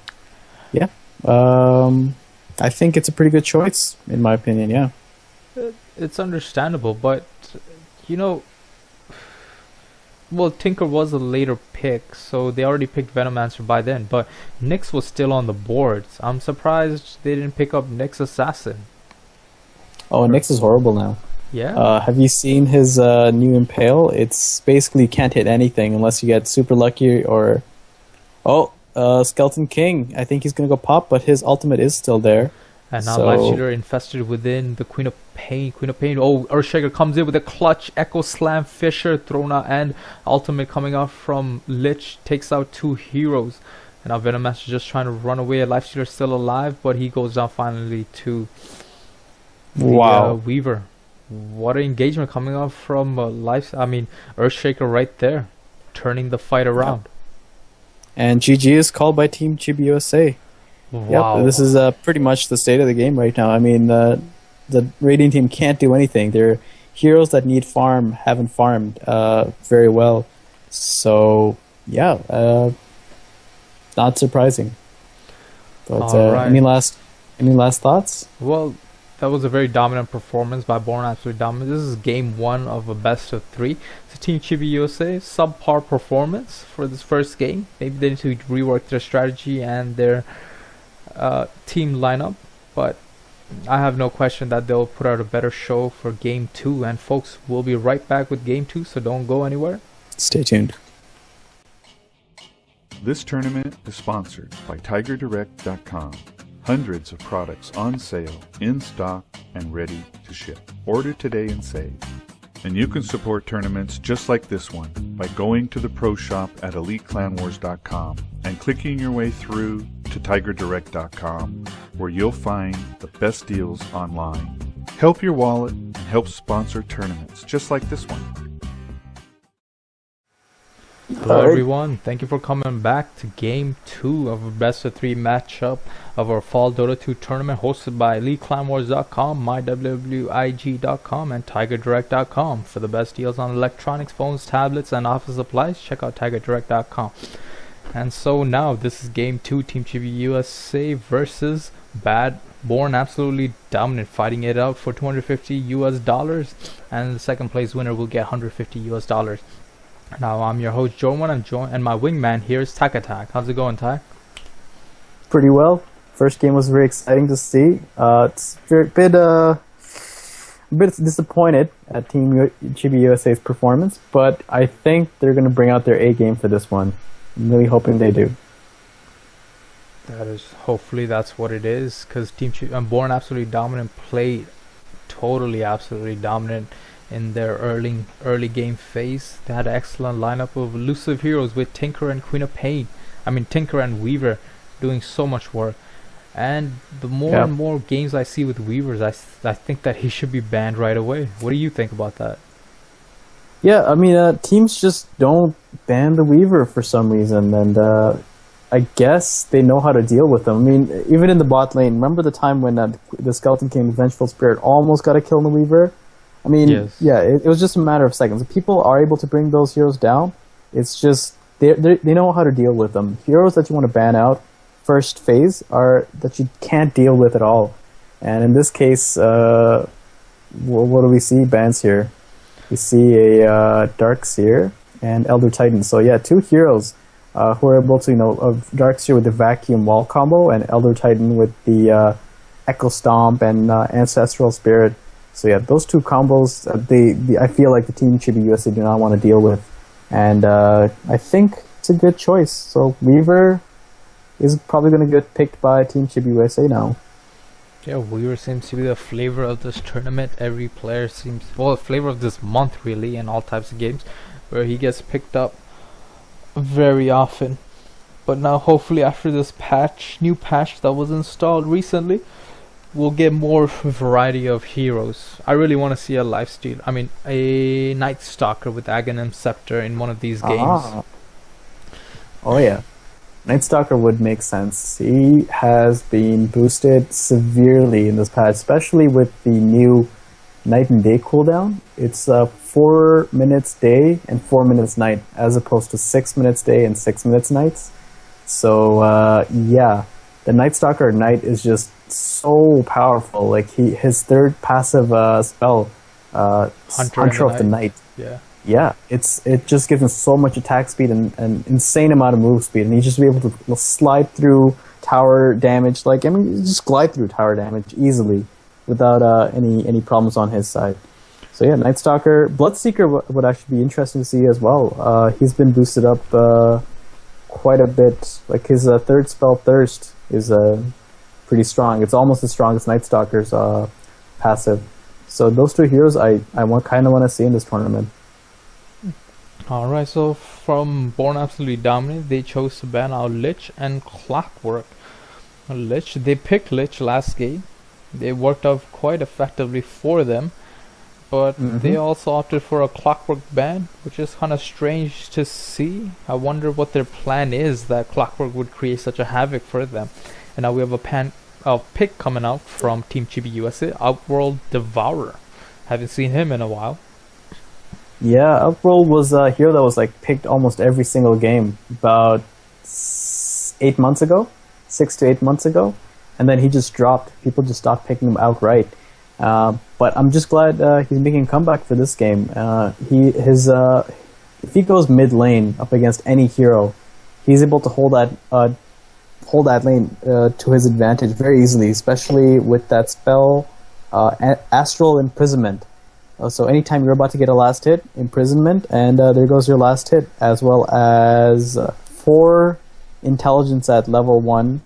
yeah, I think it's a pretty good choice in my opinion. Yeah, it's understandable, but you know, well, Tinker was a later pick, so they already picked Venomancer by then, but Nyx was still on the boards. I'm surprised they didn't pick up Nyx Assassin. Oh, Nyx is horrible now. Yeah. Have you seen his new Impale? It's basically you can't hit anything unless you get super lucky or... Oh, Skeleton King. I think he's going to go pop, but his ultimate is still there. And now Life Stealer infested within the Queen of Pain. Queen of Pain. Oh, Earthshaker comes in with a clutch. Echo Slam, Fisher, thrown out, and ultimate coming out from Lich. Takes out 2 heroes. And now Venomancer just trying to run away. Life Stealer still alive, but he goes down finally to the Weaver. What an engagement coming out from Earthshaker right there. Turning the fight around. And GG is called by Team Chibiusa. Wow. Yep, this is pretty much the state of the game right now. I mean, the Radiant team can't do anything. They're heroes that need farm, haven't farmed very well. So, yeah, not surprising. But any last thoughts? Well, that was a very dominant performance by Born Absolutely Dominant. This is game 1 of a best of 3. So Team Chibiusa, subpar performance for this first game. Maybe they need to rework their strategy and their team lineup, but I have no question that they'll put out a better show for game 2. And folks, we'll be right back with game 2, so don't go anywhere. Stay tuned. This tournament is sponsored by TigerDirect.com. Hundreds of products on sale, in stock, and ready to ship. Order today and save. And you can support tournaments just like this one by going to the pro shop at EliteClanWars.com and clicking your way through to TigerDirect.com, where you'll find the best deals online. Help your wallet and help sponsor tournaments just like this one. Hello everyone, thank you for coming back to game 2 of a best of 3 matchup of our fall Dota 2 tournament hosted by EliteClanWars.com, MyWWIG.com, and TigerDirect.com. For the best deals on electronics, phones, tablets, and office supplies, check out TigerDirect.com. And so now this is game 2, Team Chibiusa versus Born Absolutely Dominant, fighting it out for $250 and the second place winner will get $150. Now I'm your host Jordan, and my wingman here is Tac Attack. How's it going, Tac? Pretty well. First game was very exciting to see. It's a bit disappointed at Team Chibiusa's performance, but I think they're going to bring out their A game for this one. I'm really hoping they do. Hopefully that's what it is, because Team Born Absolutely Dominant played totally absolutely dominant in their early game phase. They had an excellent lineup of elusive heroes with Tinker and Queen of Pain. Tinker and Weaver doing so much work. And the more and more games I see with Weavers, I think that he should be banned right away. What do you think about that? Yeah, teams just don't ban the Weaver for some reason, and I guess they know how to deal with them. Even in the bot lane, remember the time when the Skeleton King Vengeful Spirit almost got a kill on the Weaver? Yes. Yeah, it was just a matter of seconds. If people are able to bring those heroes down, it's just they know how to deal with them. Heroes that you want to ban out first phase are that you can't deal with at all. And in this case, what do we see bans here? We see a Darkseer and Elder Titan. So yeah, 2 heroes who are able to, Darkseer with the Vacuum Wall combo and Elder Titan with the Echo Stomp and Ancestral Spirit. So yeah, those 2 combos, I feel like the Team Chibiusa do not want to deal with, and I think it's a good choice. So Weaver is probably going to get picked by Team Chibiusa now. Yeah, Weaver seems to be the flavor of this tournament. Every player seems, flavor of this month really, in all types of games, where he gets picked up very often. But now hopefully after this new patch that was installed recently, we'll get more variety of heroes. I really want to see a lifesteal. I mean, a Night Stalker with Aghanim Scepter in one of these games. Oh yeah, Night Stalker would make sense. He has been boosted severely in this patch, especially with the new night and day cooldown. It's 4 minutes day and 4 minutes night, as opposed to 6 minutes day and 6 minutes nights. So yeah, the Night Stalker Knight is just so powerful. Like his third passive spell, Hunter of the Night. Yeah, it just gives him so much attack speed and an insane amount of move speed, and he just be able to slide through tower damage. Like, I mean, just glide through tower damage easily without any problems on his side. So yeah, Night Stalker, Bloodseeker would actually be interesting to see as well. He's been boosted up quite a bit. Like his third spell, Thirst, is pretty strong. It's almost as strong as Night Stalker's passive. So those two heroes, I kind of want to see in this tournament. Alright, so from Born Absolutely Dominant, they chose to ban out Lich and Clockwork. Lich, they picked Lich last game. They worked out quite effectively for them, but they also opted for a Clockwork ban, which is kind of strange to see. I wonder what their plan is that Clockwork would create such a havoc for them. And now we have a pick coming out from Team Chibiusa, Outworld Devourer. Haven't seen him in a while. Yeah, Outworld was a hero that was like picked almost every single game about 8 months ago, 6 to 8 months ago, and then he just dropped. People just stopped picking him outright. But I'm just glad he's making a comeback for this game. If he goes mid lane up against any hero, he's able to hold that lane to his advantage very easily, especially with that spell, Astral Imprisonment. So anytime you're about to get a last hit, Imprisonment, and there goes your last hit, as well as 4 intelligence at level 1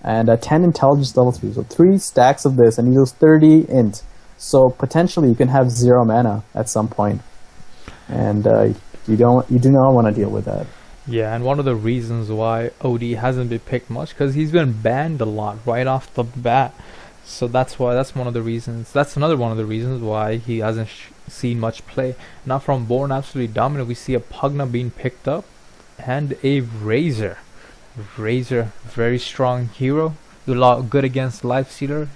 and 10 intelligence level 3. So 3 stacks of this, and he goes 30 int. So potentially you can have 0 mana at some point, and you do not want to deal with that. Yeah, and one of the reasons why OD hasn't been picked much, because he's been banned a lot right off the bat. So that's one of the reasons. That's another one of the reasons why he hasn't seen much play. Now from Born Absolutely Dominant, we see a Pugna being picked up and a Razor. Razor, very strong hero. Good against Lifestealer.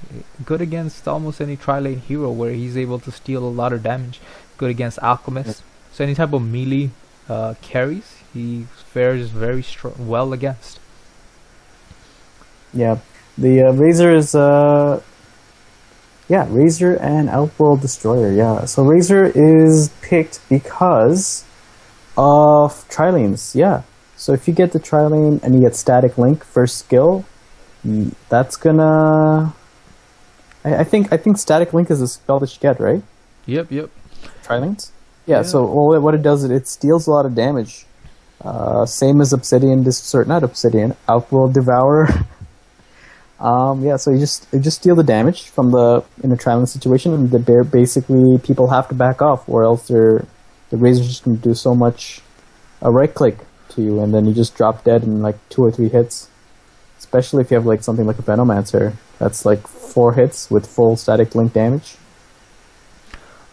Good against almost any tri-lane hero where he's able to steal a lot of damage. Good against Alchemist. So any type of melee carries, he fares very well against. Yeah. The Razor is, Razor and Outworld Destroyer, yeah. So Razor is picked because of Tri-Lanes, yeah. So if you get the Tri-Lane and you get Static Link first skill, that's gonna... I think Static Link is a spell that you get, right? Yep. Tri-Lanes? Yeah, so what it does, it steals a lot of damage. Same as Obsidian, not Obsidian, Outworld Devourer. So you just steal the damage from in a Tri-Lane situation, and basically people have to back off, or else the Razor's just going to do so much right click to you, and then you just drop dead in like 2 or 3 hits. Especially if you have like something like a Venomancer, that's like 4 hits with full Static Link damage.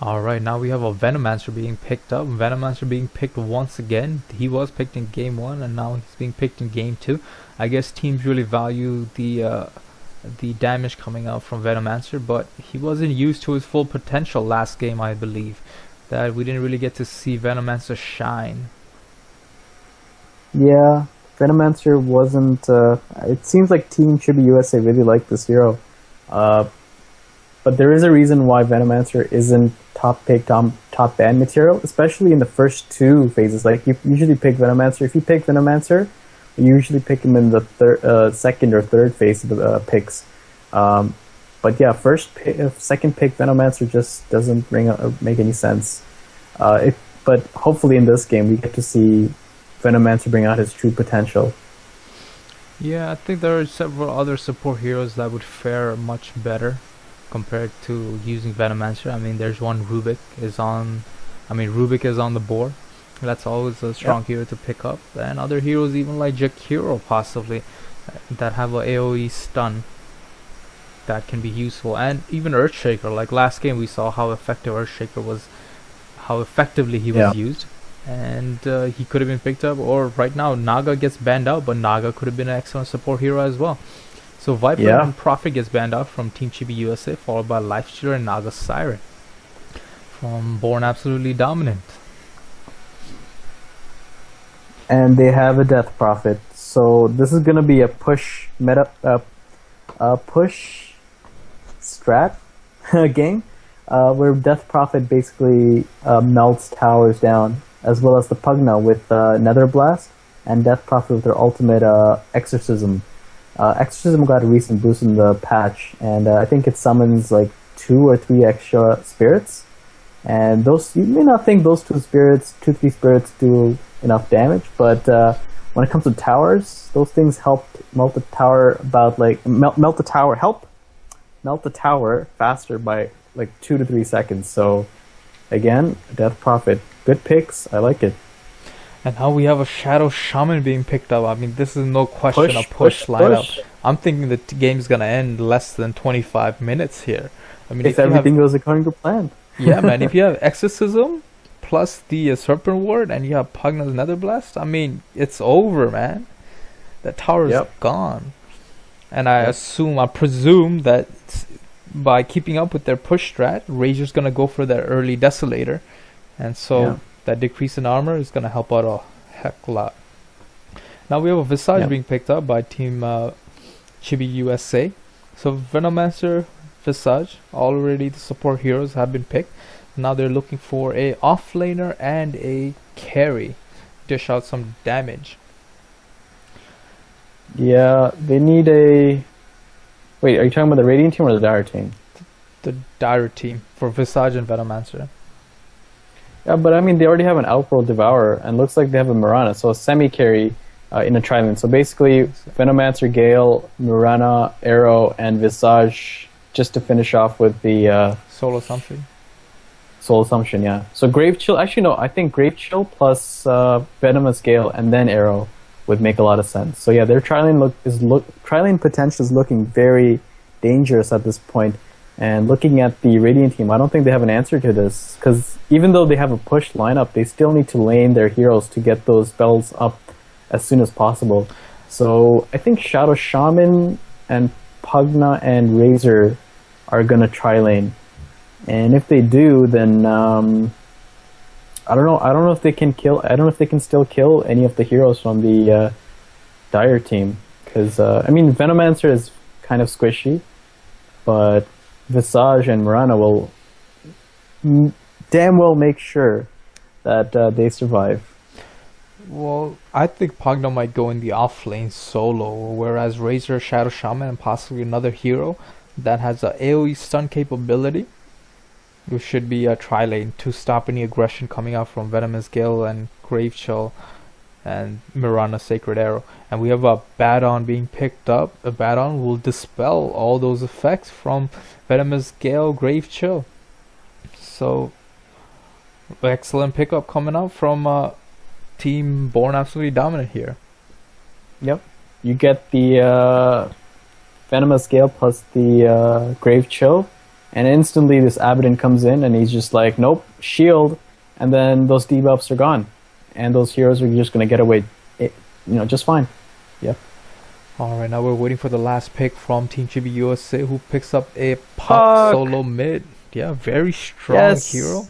Alright, now we have a Venomancer being picked up. Venomancer being picked once again. He was picked in game 1 and now he's being picked in game 2. I guess teams really value the damage coming out from Venomancer, but he wasn't used to his full potential last game, I believe. That we didn't really get to see Venomancer shine. Yeah, Venomancer wasn't... it seems like Team Chibiusa really liked this hero. But there is a reason why Venomancer isn't top ban material, especially in the first 2 phases. Like, you usually pick Venomancer. If you pick Venomancer, you usually pick him in the second or third phase of the picks. But yeah, second pick Venomancer just doesn't make any sense. But hopefully in this game we get to see Venomancer bring out his true potential. Yeah, I think there are several other support heroes that would fare much better compared to using Venomancer. I mean, there's one Rubik is on the board. That's always a strong hero to pick up, and other heroes even like Jakiro possibly that have a AoE stun. that can be useful. And even Earthshaker, like last game we saw how effective Earthshaker was, how effectively he was used, and he could have been picked up. Or right now Naga gets banned out, but Naga could have been an excellent support hero as well. So Viper and Prophet gets banned out from Team Chibiusa, followed by Lifestealer and Naga Siren from Born Absolutely Dominant. And they have a Death Prophet. So this is gonna be a push meta, push strat game, where Death Prophet basically melts towers down, as well as the Pugna with Nether Blast, and Death Prophet with their ultimate Exorcism. Exorcism got a recent boost in the patch, and I think it summons like 2 or 3 extra spirits. And those, you may not think those 3 spirits do enough damage, but when it comes to towers, those things help melt the tower about like melt the tower faster by like 2 to 3 seconds. So again, Death Prophet, good picks. I like it. And now we have a Shadow Shaman being picked up. I mean, this is no question a push lineup. I'm thinking the game's gonna end less than 25 minutes here. I mean, if everything goes according to plan. Yeah, man. If you have Exorcism plus the Serpent Ward and you have Pugna's Nether Blast, I mean, it's over, man. That tower is gone. And I presume that by keeping up with their push strat, Razor's gonna go for their early Desolator, and so that decrease in armor is gonna help out a heck lot. Now we have a Visage being picked up by Team Chibiusa. So Venomancer, Visage, already the support heroes have been picked. Now they're looking for a offlaner and a carry, dish out some damage. Yeah, they need a... Wait, are you talking about the Radiant team or the Dire team? The Dire team for Visage and Venomancer. Yeah, but I mean, they already have an Outworld Devourer, and looks like they have a Mirana, so a semi-carry in a tri-lane. So basically, Venomancer, Gale, Mirana, Arrow, and Visage, just to finish off with the... Soul Assumption. Soul Assumption, yeah. So Grave Chill, actually no, I think Grave Chill plus Venomous Gale and then Arrow would make a lot of sense. So yeah, their tri-lane potential is looking very dangerous at this point. And looking at the Radiant team, I don't think they have an answer to this, because even though they have a push lineup, they still need to lane their heroes to get those spells up as soon as possible. So I think Shadow Shaman and Pugna and Razor are gonna tri-lane. And if they do, then I don't know if they can kill. I don't know if they can still kill any of the heroes from the Dire team, because I mean, Venomancer is kind of squishy, but Visage and Mirana will damn well make sure that they survive. Well, I think Pugna might go in the off lane solo, whereas Razor, Shadow Shaman, and possibly another hero that has a AoE stun capability, which should be a tri-lane to stop any aggression coming out from Venomous Gale and Grave Chill and Mirana Sacred Arrow. And we have a Badon being picked up. A Badon will dispel all those effects from Venomous Gale, Grave Chill. So, excellent pickup coming out from Team Born Absolutely Dominant here. Yep. You get the Venomous Gale plus the Grave Chill. And instantly this Abaddon comes in and he's just like, nope, shield, and then those debuffs are gone. And those heroes are just going to get away, just fine. Yep. Alright, now we're waiting for the last pick from Team Chibiusa, who picks up a Puck solo mid. Yeah, very strong hero.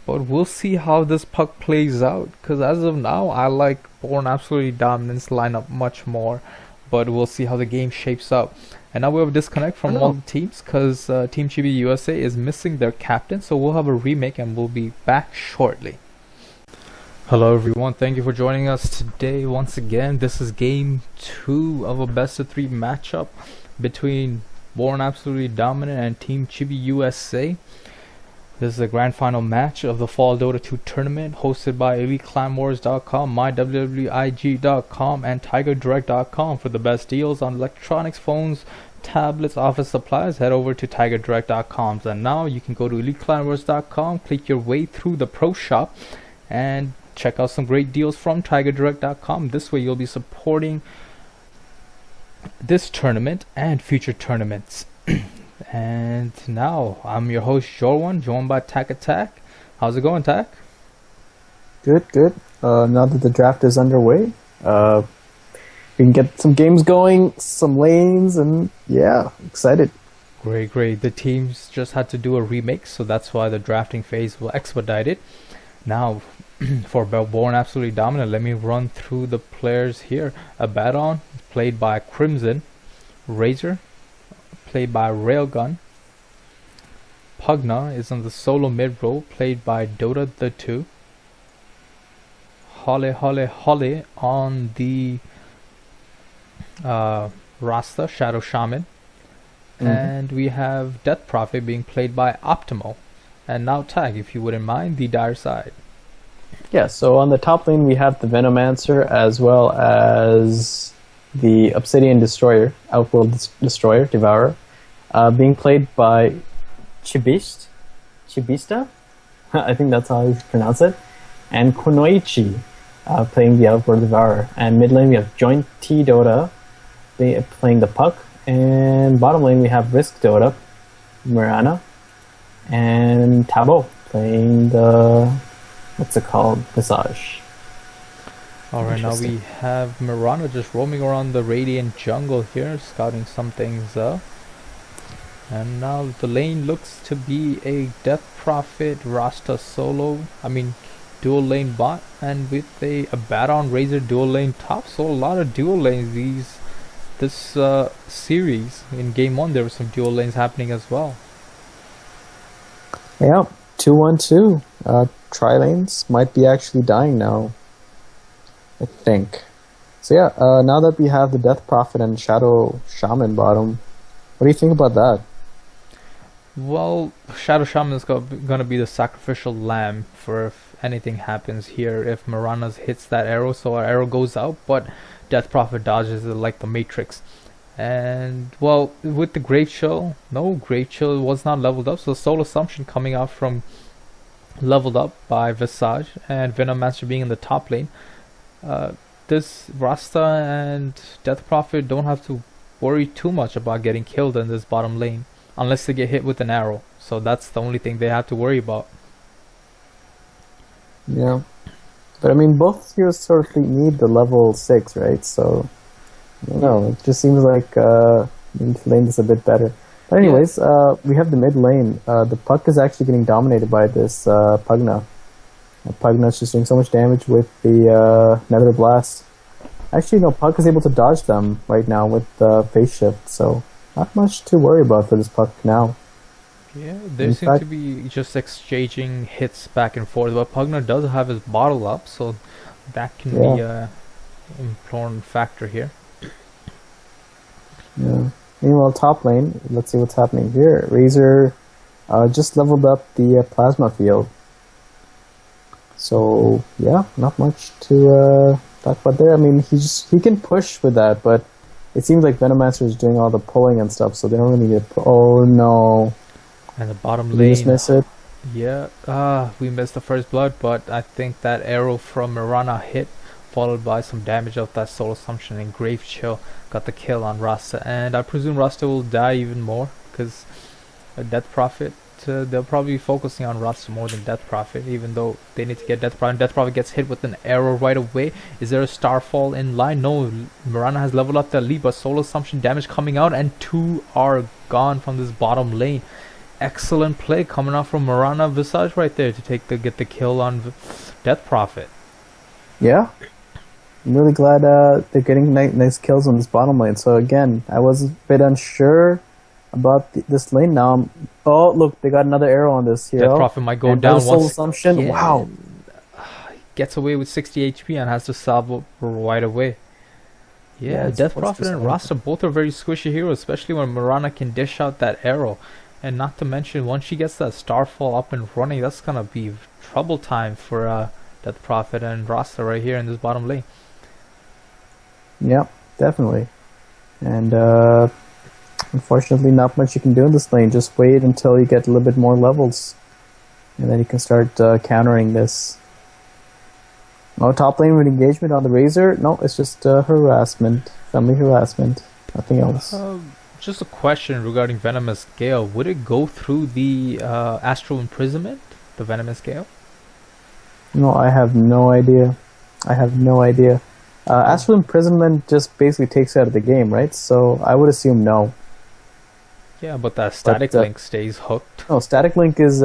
But we'll see how this Puck plays out, because as of now, I like Born Absolutely Dominant's lineup much more. But we'll see how the game shapes up. And now we have a disconnect from all the teams, because Team Chibiusa is missing their captain. So we'll have a remake and we'll be back shortly. Hello everyone, thank you for joining us today once again. This is game 2 of a best of 3 matchup between Born Absolutely Dominant and Team Chibiusa. This is the grand final match of the Fall Dota 2 tournament, hosted by EliteClanWars.com, MyWWIG.com, and TigerDirect.com. For the best deals on electronics, phones, tablets, office supplies, head over to TigerDirect.com. And now you can go to EliteClanWars.com, click your way through the Pro Shop, and check out some great deals from TigerDirect.com. This way you'll be supporting this tournament and future tournaments. And now I'm your host Jorwan, joined by Tack Attack. How's it going, Tack? Good, good. Now that the draft is underway, we can get some games going, some lanes, and yeah, excited. Great, great. The teams just had to do a remake, so that's why the drafting phase will expedite it. Now, for Born Absolutely Dominant, let me run through the players here. Abaddon, played by Crimson. Razor, played by Railgun. Pugna is on the solo mid role, played by Dota the 2. Holly on the Rasta, Shadow Shaman. And we have Death Prophet being played by Optimal. And now Tag, if you wouldn't mind, the dire side. Yeah, so on the top lane we have the Venomancer as well as the Obsidian Destroyer, Outworld Destroyer, Devourer, being played by Chibiusa, I think that's how you pronounce it, and Kunoichi, playing the Outworld Devourer. And mid lane we have Joint T Dota playing the Puck, and bottom lane we have Risk Dota, Mirana, and Tabo playing the, what's it called, Visage. Alright, now we have Mirana just roaming around the Radiant jungle here, scouting some things up. And now the lane looks to be a Death Prophet Rasta solo, dual lane bot, and with a Abaddon Razor dual lane top. So a lot of dual lanes this series. In game 1 there were some dual lanes happening as well. Yeah, 2-1-2. Tri-lanes might be actually dying now, I think. So yeah, now that we have the Death Prophet and Shadow Shaman bottom, what do you think about that? Well, Shadow Shaman is gonna be the sacrificial lamb for if anything happens here. If Mirana hits that arrow, so our arrow goes out, but Death Prophet dodges it like the Matrix. And well, with the Grave Chill, no, Grave Chill was not leveled up, so Soul Assumption coming out from leveled up by Visage, and Venomancer being in the top lane. This Rasta and Death Prophet don't have to worry too much about getting killed in this bottom lane, unless they get hit with an arrow. So that's the only thing they have to worry about. Yeah, but both heroes sort of need the level 6, right? So I don't know, it just seems like we need to lane this a bit better. But anyways, we have the mid lane. The Puck is actually getting dominated by this Pugna. Pugna's just doing so much damage with the Nether Blast. Actually, no, Puck is able to dodge them right now with the Phase Shift, so not much to worry about for this Puck now. Yeah, they seem to be just exchanging hits back and forth, but Pugna does have his bottle up, so that can be an important factor here. Yeah. Meanwhile, top lane, let's see what's happening here. Razor just leveled up the Plasma Field. So, yeah, not much to talk about there. He can push with that, but it seems like Venomancer is doing all the pulling and stuff, so they don't really need to oh no. And the bottom lane. Did we just miss it? Yeah, we missed the first blood, but I think that arrow from Mirana hit, followed by some damage of that Soul Assumption, and Grave Chill got the kill on Rasta. And I presume Rasta will die even more, because Death Prophet, they'll probably be focusing on Rasta more than Death Prophet, even though they need to get Death Prophet. Death Prophet gets hit with an arrow right away. Is there a Starfall in line? No, Mirana has leveled up the lead, but Soul Assumption damage coming out, and 2 are gone from this bottom lane. Excellent play coming out from Mirana Visage right there to get the kill on Death Prophet. Yeah, I'm really glad they're getting nice kills on this bottom lane. So again, I was a bit unsure about this lane. Now, oh look, they got another arrow on this hero. Death Prophet might go and down Soul once. Assumption. Yeah. Wow. Gets away with 60 HP and has to salvo right away. Yeah, Death Prophet and Rasta both are very squishy heroes, especially when Mirana can dish out that arrow. And not to mention, once she gets that Starfall up and running, that's gonna be trouble time for Death Prophet and Rasta right here in this bottom lane. Yep, definitely. And unfortunately, not much you can do in this lane. Just wait until you get a little bit more levels, and then you can start countering this. No top lane with engagement on the Razor. No, it's just harassment, family harassment, nothing else. Just a question regarding Venomous Gale. Would it go through the Astral Imprisonment, the Venomous Gale? No, I have no idea. I have no idea. Astral Imprisonment just basically takes you out of the game, right? So I would assume no. Yeah, but that static link stays hooked. No, static link is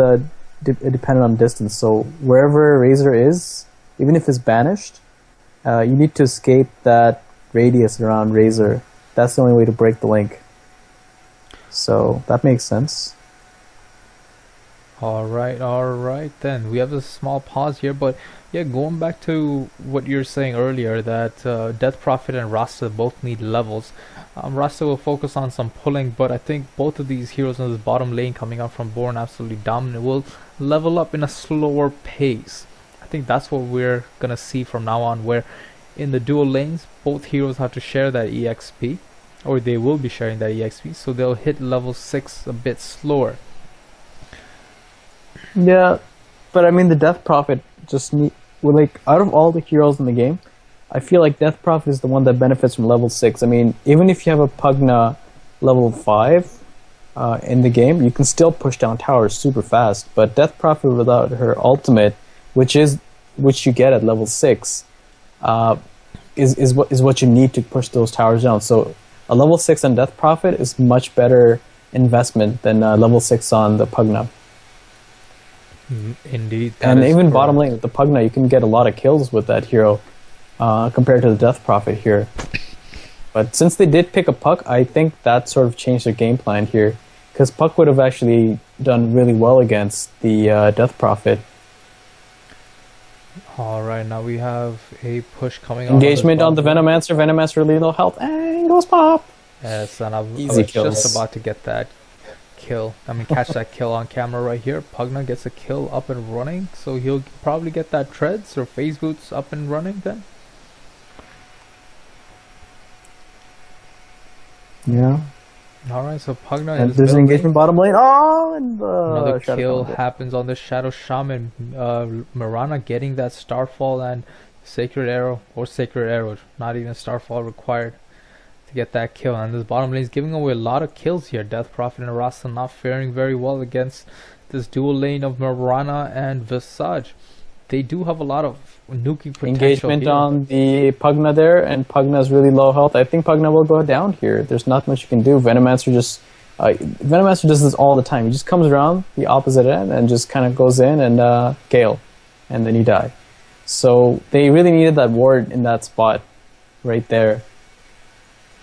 dependent on distance. So wherever Razor is, even if it's banished, you need to escape that radius around Razor. That's the only way to break the link. So that makes sense. Alright then. We have a small pause here, but yeah, going back to what you were saying earlier, that Death Prophet and Rasta both need levels. Rasta will focus on some pulling, but I think both of these heroes in this bottom lane coming up from Born Absolutely Dominant will level up in a slower pace. I think that's what we're gonna see from now on, where in the dual lanes, both heroes have to share that EXP, or they will be sharing that EXP, so they'll hit level 6 a bit slower. Yeah, but I mean the Death Prophet like out of all the heroes in the game, I feel like Death Prophet is the one that benefits from level 6. I mean, even if you have a Pugna level 5 in the game, you can still push down towers super fast. But Death Prophet without her ultimate, which you get at level 6, is what you need to push those towers down. So a level 6 on Death Prophet is much better investment than level 6 on the Pugna. Indeed. And even bottom lane with the Pugna, you can get a lot of kills with that hero compared to the Death Prophet here. But since they did pick a Puck, I think that sort of changed their game plan here, because Puck would have actually done really well against the Death Prophet. Alright, now we have a push coming Engagement on the Venomancer. Venomancer really low health, and goes pop. Yes, and I was kills. just about to get that kill. I mean, catch that kill on camera right here. Pugna gets a kill up and running, so he'll probably get that treads or phase boots up and running then. Yeah. Alright, so Pugna And is there's an building. engagement bottom lane. Oh, and Another Shadow kill Shaman. happens on the Shadow Shaman. Mirana getting that Starfall and Sacred Arrow, or Sacred Arrow, not even Starfall required to get that kill. And this bottom lane is giving away a lot of kills here. Death Prophet and Rasta not faring very well against this dual lane of Mirana and Visage. They do have a lot of nuking potential. Engagement here. on the Pugna there, and Pugna's really low health. I think Pugna will go down here. There's not much you can do. Venomancer does this all the time. He just comes around the opposite end and just kind of goes in and Gale, and then you die. So they really needed that ward in that spot, right there.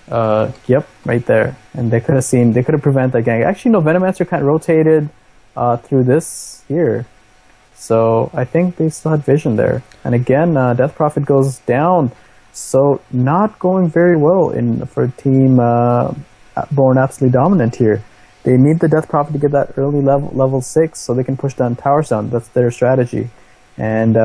Yep, right there. And they could have prevented that gang. Actually, no, Venomancer kind of rotated through this here. So I think they still had vision there. And again, Death Prophet goes down. So not going very well for team Born Absolutely Dominant here. They need the Death Prophet to get that early level 6 so they can push down towers down. That's their strategy. And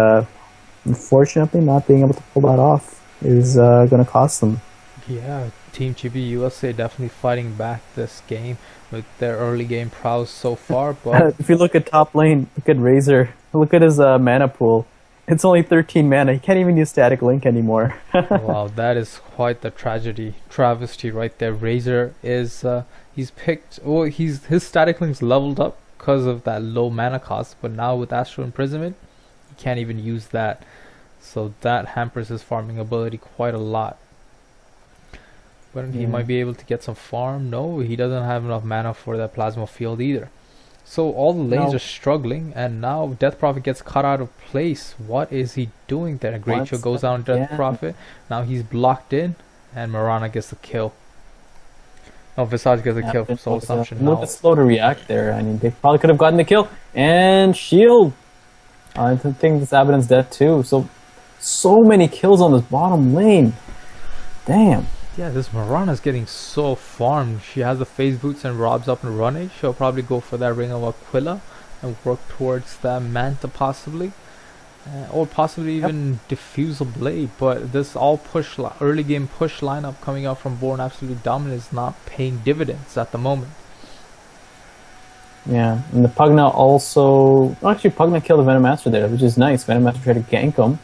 unfortunately, not being able to pull that off is going to cost them. Yeah, Team Chibiusa definitely fighting back this game with their early game prowess so far. But if you look at top lane, look at Razor. Look at his mana pool. It's only 13 mana. He can't even use Static Link anymore. wow, that is quite the travesty right there. Razor is he's picked. Oh, his Static Link's leveled up because of that low mana cost, but now with Astral Imprisonment, he can't even use that. So that hampers his farming ability quite a lot. But he might be able to get some farm. No, he doesn't have enough mana for that plasma field either. So all the lanes are struggling, and now Death Prophet gets cut out of place. What is he doing there? Great Show goes down Death Prophet. Now he's blocked in, and Mirana gets the kill. No, Visage gets a kill from Soul Assumption. A little bit slow to react there. I mean, they probably could have gotten the kill. And shield. I think this Abaddon's dead too. So many kills on this bottom lane. Damn. Yeah, this Mirana's getting so farmed. She has the phase boots and Rob's up and running. She'll probably go for that Ring of Aquila and work towards that Manta possibly. Or possibly even diffuse a blade. But this all push early game push lineup coming out from Born Absolutely Dominant is not paying dividends at the moment. Yeah, and the Pugna also... Actually, Pugna killed the Venomancer there, which is nice. Venomancer tried to gank him.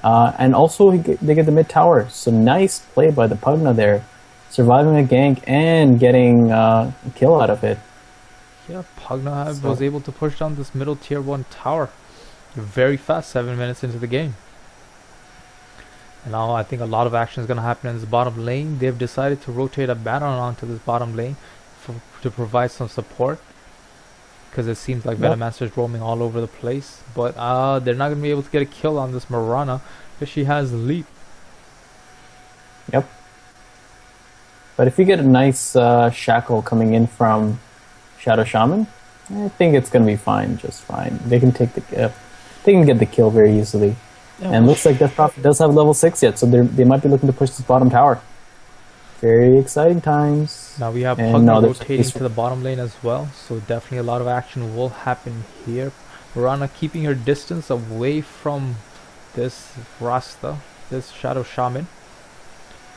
And also they get the mid tower. So nice play by the Pugna there. surviving a gank and getting a kill out of it. Yeah, Pugna was able to push down this middle tier 1 tower very fast, 7 minutes into the game. And now I think a lot of action is going to happen in this bottom lane. They've decided to rotate a Baron onto this bottom lane to provide some support, because it seems like Venomancer is roaming all over the place. But they're not going to be able to get a kill on this Mirana because she has leap. Yep. But if you get a nice shackle coming in from Shadow Shaman, I think it's going to be fine, just fine. They can take the they can get the kill very easily. Yeah, and looks like Death Prophet does have level 6 yet, so they might be looking to push this bottom tower. Very exciting times. Now we have Pugna rotating to the bottom lane as well, so definitely a lot of action will happen here. Mirana keeping her distance away from this Rasta, this Shadow Shaman,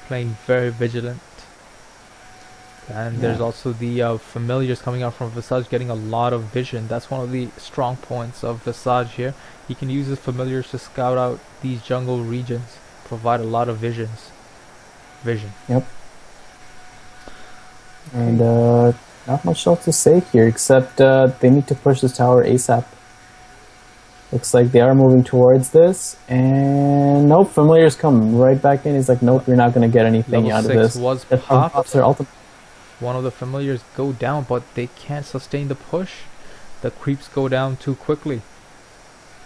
playing very vigilant. And there's also the familiars coming out from Visage, getting a lot of vision. That's one of the strong points of Visage here. He can use his familiars to scout out these jungle regions, provide a lot of vision. Yep. And not much else to say here, except they need to push this tower ASAP. Looks like they are moving towards this, and nope, familiars come right back in. He's like, nope, you're not going to get anything out of this. Was popped. One of the familiars go down, but they can't sustain the push. The creeps go down too quickly.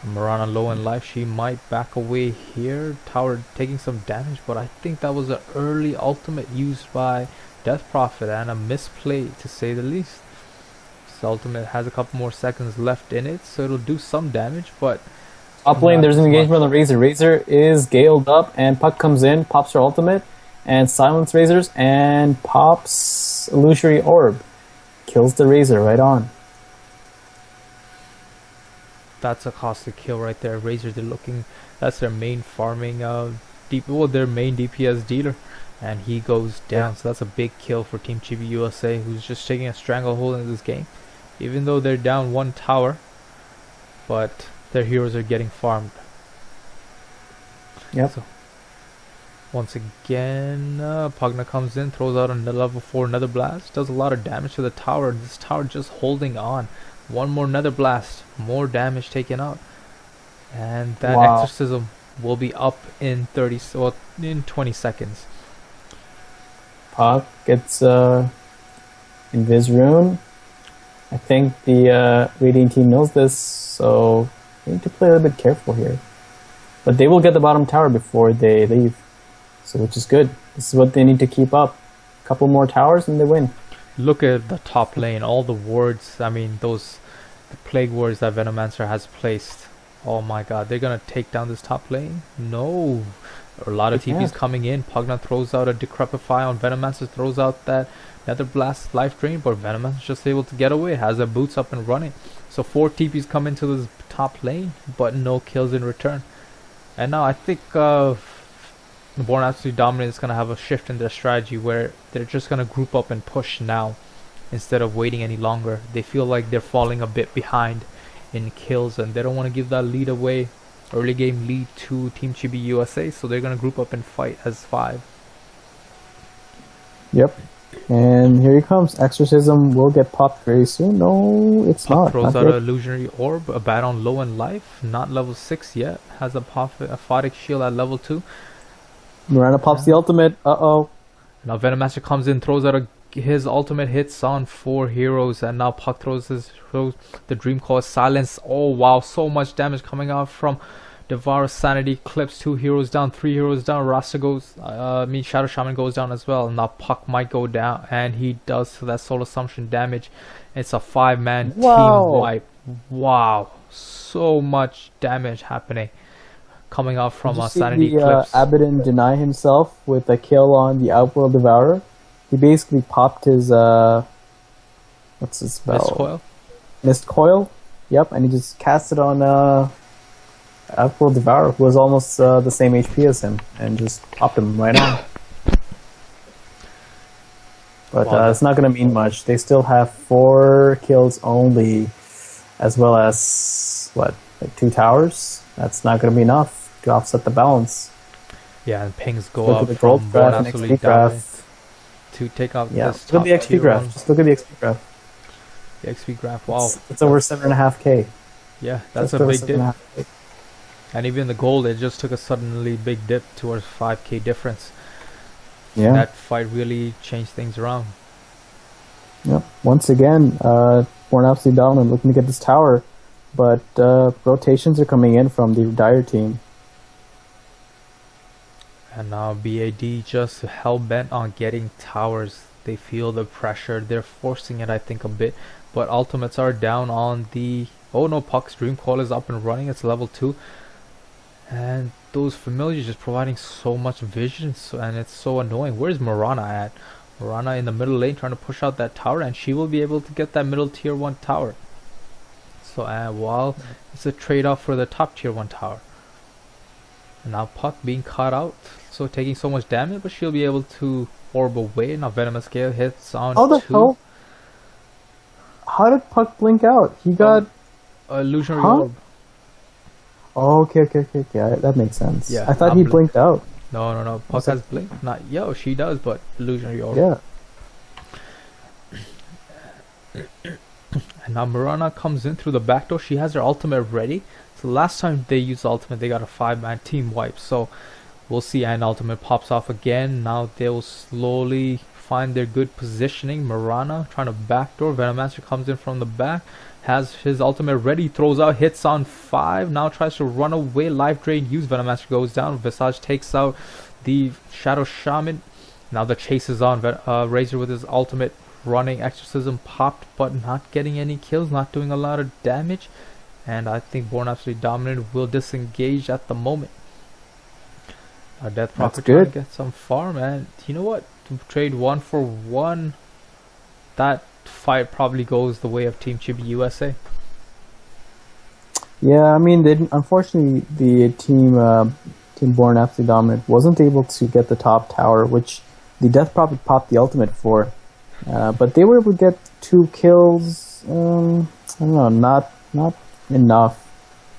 Mirana low in life, she might back away here. Tower taking some damage, but I think that was an early ultimate used by Death Prophet, and a misplay to say the least. This ultimate has a couple more seconds left in it, so it'll do some damage, but top lane there's an engagement on the Razor. Razor is galed up, and Puck comes in, pops her ultimate, and silence Razors, and pops Illusory Orb. Kills the Razor right on. That's a costly kill right there. Razor, they're looking, that's their main farming their main DPS dealer, and he goes down. So that's a big kill for Team Chibiusa, who's just taking a stranglehold in this game, even though they're down one tower, but their heroes are getting farmed. Yep. So once again, Pugna comes in, throws out another level 4 Nether Blast, does a lot of damage to the tower. This tower just holding on. One more Nether Blast, more damage taken out, and that exorcism will be up in 20 seconds. Puck gets Invis Rune. I think the Radiant team knows this, so they need to play a little bit careful here. But they will get the bottom tower before they leave, so which is good. This is what they need to keep up. A couple more towers and they win. Look at the top lane, all the wards, I mean the plague wards that Venomancer has placed. Oh my god, they're gonna take down this top lane? No. A lot of TPs coming in. Pugna throws out a Decrepify on Venomancer, throws out that Nether Blast Life Drain, but Venomancer's just able to get away, has their boots up and running. So 4 TPs come into this top lane, but no kills in return. And now I think Born Absolutely Dominant is going to have a shift in their strategy, where they're just going to group up and push now instead of waiting any longer. They feel like they're falling a bit behind in kills, and they don't want to give that lead away, early game lead, to Team Chibiusa, so they're going to group up and fight as 5. Yep. And here he comes. Exorcism will get popped very soon. No, it's not. Throws out an Illusionary Orb, a Baron low in life, not level 6 yet, has a Aphotic Shield at level 2. Mirana pops the ultimate. Uh-oh. Now Venomancer comes in, throws out his ultimate, hits on 4 heroes, and now Puck throws the Dream Call silence. Oh wow, so much damage coming out from Devour's Sanity. Clips 2 heroes down, 3 heroes down. Rasta goes, Shadow Shaman goes down as well. Now Puck might go down, and he does that Soul Assumption damage. It's a 5-man team wipe. Wow, so much damage happening. Coming out from a Sanity Clips. Abaddon deny himself with a kill on the Outworld Devourer. He basically popped his what's his spell? Mist Coil. Mist Coil. Yep, and he just cast it on Outworld Devourer, who was almost the same HP as him, and just popped him right on. But it's not going to mean much. They still have 4 kills only, as well as like 2 towers. That's not going to be enough to offset the balance. Yeah, and pings go up from Born Absolutely Dominant. to take out Yeah, this look top at the XP tier graph. one. Just look at the XP graph. The XP graph, wow. It's over 7.5k. Yeah, that's Just a over big dip. 7.5K. And even the gold, it just took a suddenly big dip towards 5k difference. Yeah. That fight really changed things around. Yep. Once again, Born Absolutely Dominant looking to get this tower, but rotations are coming in from the Dire team. And now BAD just hell-bent on getting towers. They feel the pressure. They're forcing it, I think, a bit. But ultimates are down on the... Oh no, Puck's Dream Coil is up and running. It's level 2. And those familiars just providing so much vision. And it's so annoying. Where's Mirana at? Mirana in the middle lane trying to push out that tower. And she will be able to get that middle tier 1 tower. So while it's a trade-off for the top tier 1 tower. And now Puck being caught out. So taking so much damage. But she'll be able to orb away. Now Venomous Gale hits on How the 2. hell? How did Puck blink out? He got... illusionary Huh? orb. Oh, okay. That makes sense. Yeah, I thought not he blink. blinked out. No. Puck has blink. Not yo, she does, but illusionary orb. Yeah. And now Mirana comes in through the back door. She has her ultimate ready. So last time they used ultimate, they got a 5-man team wipe. So we'll see. And ultimate pops off again. Now they'll slowly find their good positioning. Mirana trying to backdoor. Venomancer comes in from the back. Has his ultimate ready. Throws out hits on 5. Now tries to run away. Life drain used. Venomancer goes down. Visage takes out the Shadow Shaman. Now the chase is on. Razor with his ultimate running. Exorcism popped, but not getting any kills. Not doing a lot of damage. And I think Born Absolutely Dominant will disengage at the moment. Death Prophet trying to get some farm. And you know what? To trade 1 for 1. That fight probably goes the way of Team Chibiusa. Yeah, I mean, unfortunately, the team Born Absolutely Dominant wasn't able to get the top tower, which the Death Prophet popped the ultimate for. But they were able to get 2 kills. I don't know, not enough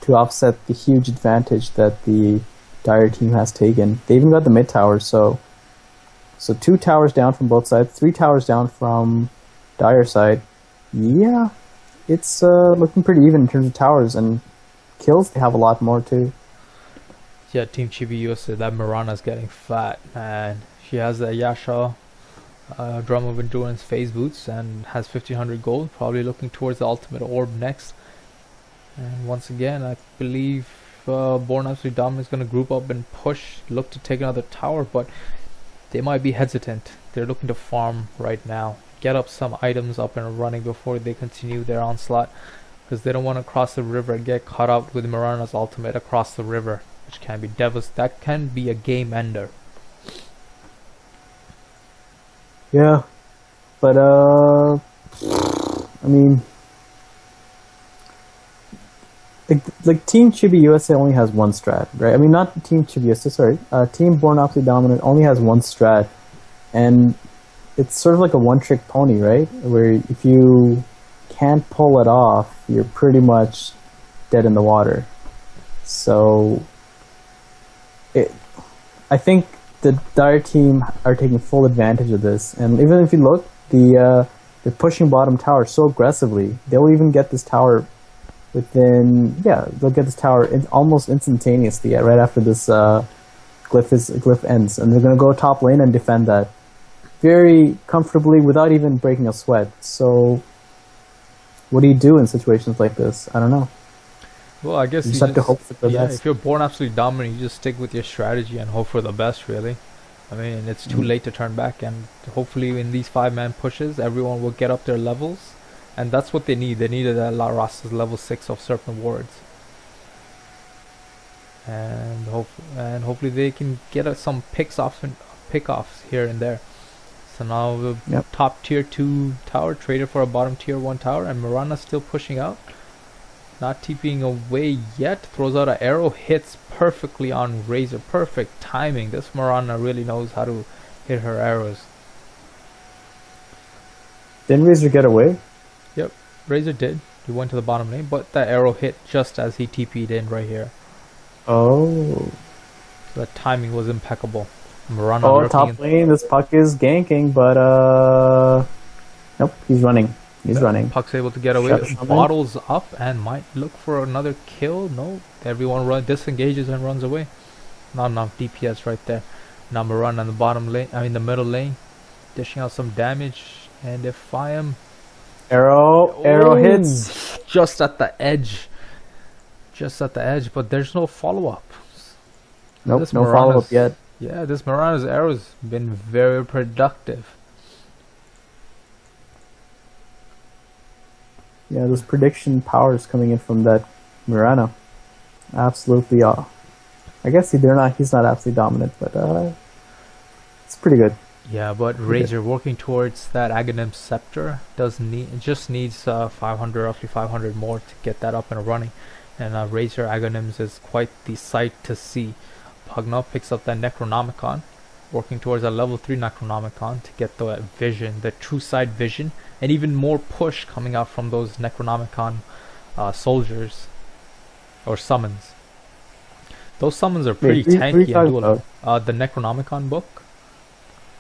to offset the huge advantage that the Dire team has taken. They even got the mid tower, so 2 towers down from both sides, 3 towers down from Dire side. Yeah, it's looking pretty even in terms of towers, and kills they have a lot more too. Yeah, Team Chibiusa, that Mirana's getting fat, and she has the Yasha Drum of Endurance phase boots and has 1500 gold, probably looking towards the ultimate orb next. And once again, I believe Born Absolutely Dominant is going to group up and push, look to take another tower, but they might be hesitant. They're looking to farm right now, get up some items up and running before they continue their onslaught, because they don't want to cross the river and get caught out with Mirana's ultimate across the river, which can be devastating. That can be a game ender. Yeah, but I mean, like Team Chibiusa only has 1 strat, right? I mean, not Team Chibiusa, sorry. Team Born Absolutely Dominant only has 1 strat, and it's sort of like a one-trick pony, right? Where if you can't pull it off, you're pretty much dead in the water. So, I think the Dire team are taking full advantage of this, and even if you look, they're pushing bottom tower so aggressively. They'll even get this tower they'll get this tower almost instantaneously right after this glyph ends, and they're going to go top lane and defend that very comfortably without even breaking a sweat. So what do you do in situations like this? I don't know. Well, I guess you just have to hope for the best. If you're Born Absolutely Dominant, you just stick with your strategy and hope for the best, really. I mean, it's too late to turn back, and hopefully in these 5-man pushes, everyone will get up their levels. And that's what they need. They needed that La Rasta's level 6 of Serpent Wards. And hopefully they can get some pick-offs here and there. So now the top tier 2 tower traded for a bottom tier 1 tower, and Mirana's still pushing out. Not TPing away yet. Throws out an arrow, hits perfectly on Razor. Perfect timing. This Mirana really knows how to hit her arrows. Didn't Razor get away? Yep, Razor did. He went to the bottom lane, but that arrow hit just as he TP'd in right here. Oh. So the timing was impeccable. Mirana Oh, lurking top lane, this Puck is ganking, but nope, he's running. He's running. Puck's able to get away. Shadow Shaman. Bottles up and might look for another kill. No, everyone disengages and runs away. Not enough DPS right there. Now Mirana in the bottom lane, the middle lane, dishing out some damage. And if I am... Arrow hits. Just at the edge. Just at the edge, but there's no follow-up. Nope, This no follow-up yet. Yeah, this Mirana's arrow's been very productive. Yeah, those prediction powers coming in from that Mirana. Absolutely, I guess he's not absolutely dominant, but it's pretty good. Yeah, but Razor working towards that Aghanim Scepter just needs roughly 500 more to get that up and running. And Razor Aghanims is quite the sight to see. Pugna picks up that Necronomicon, working towards a level 3 Necronomicon to get the vision, the true side vision, and even more push coming out from those Necronomicon soldiers or summons. Those summons are pretty tanky and do a lot. The Necronomicon book.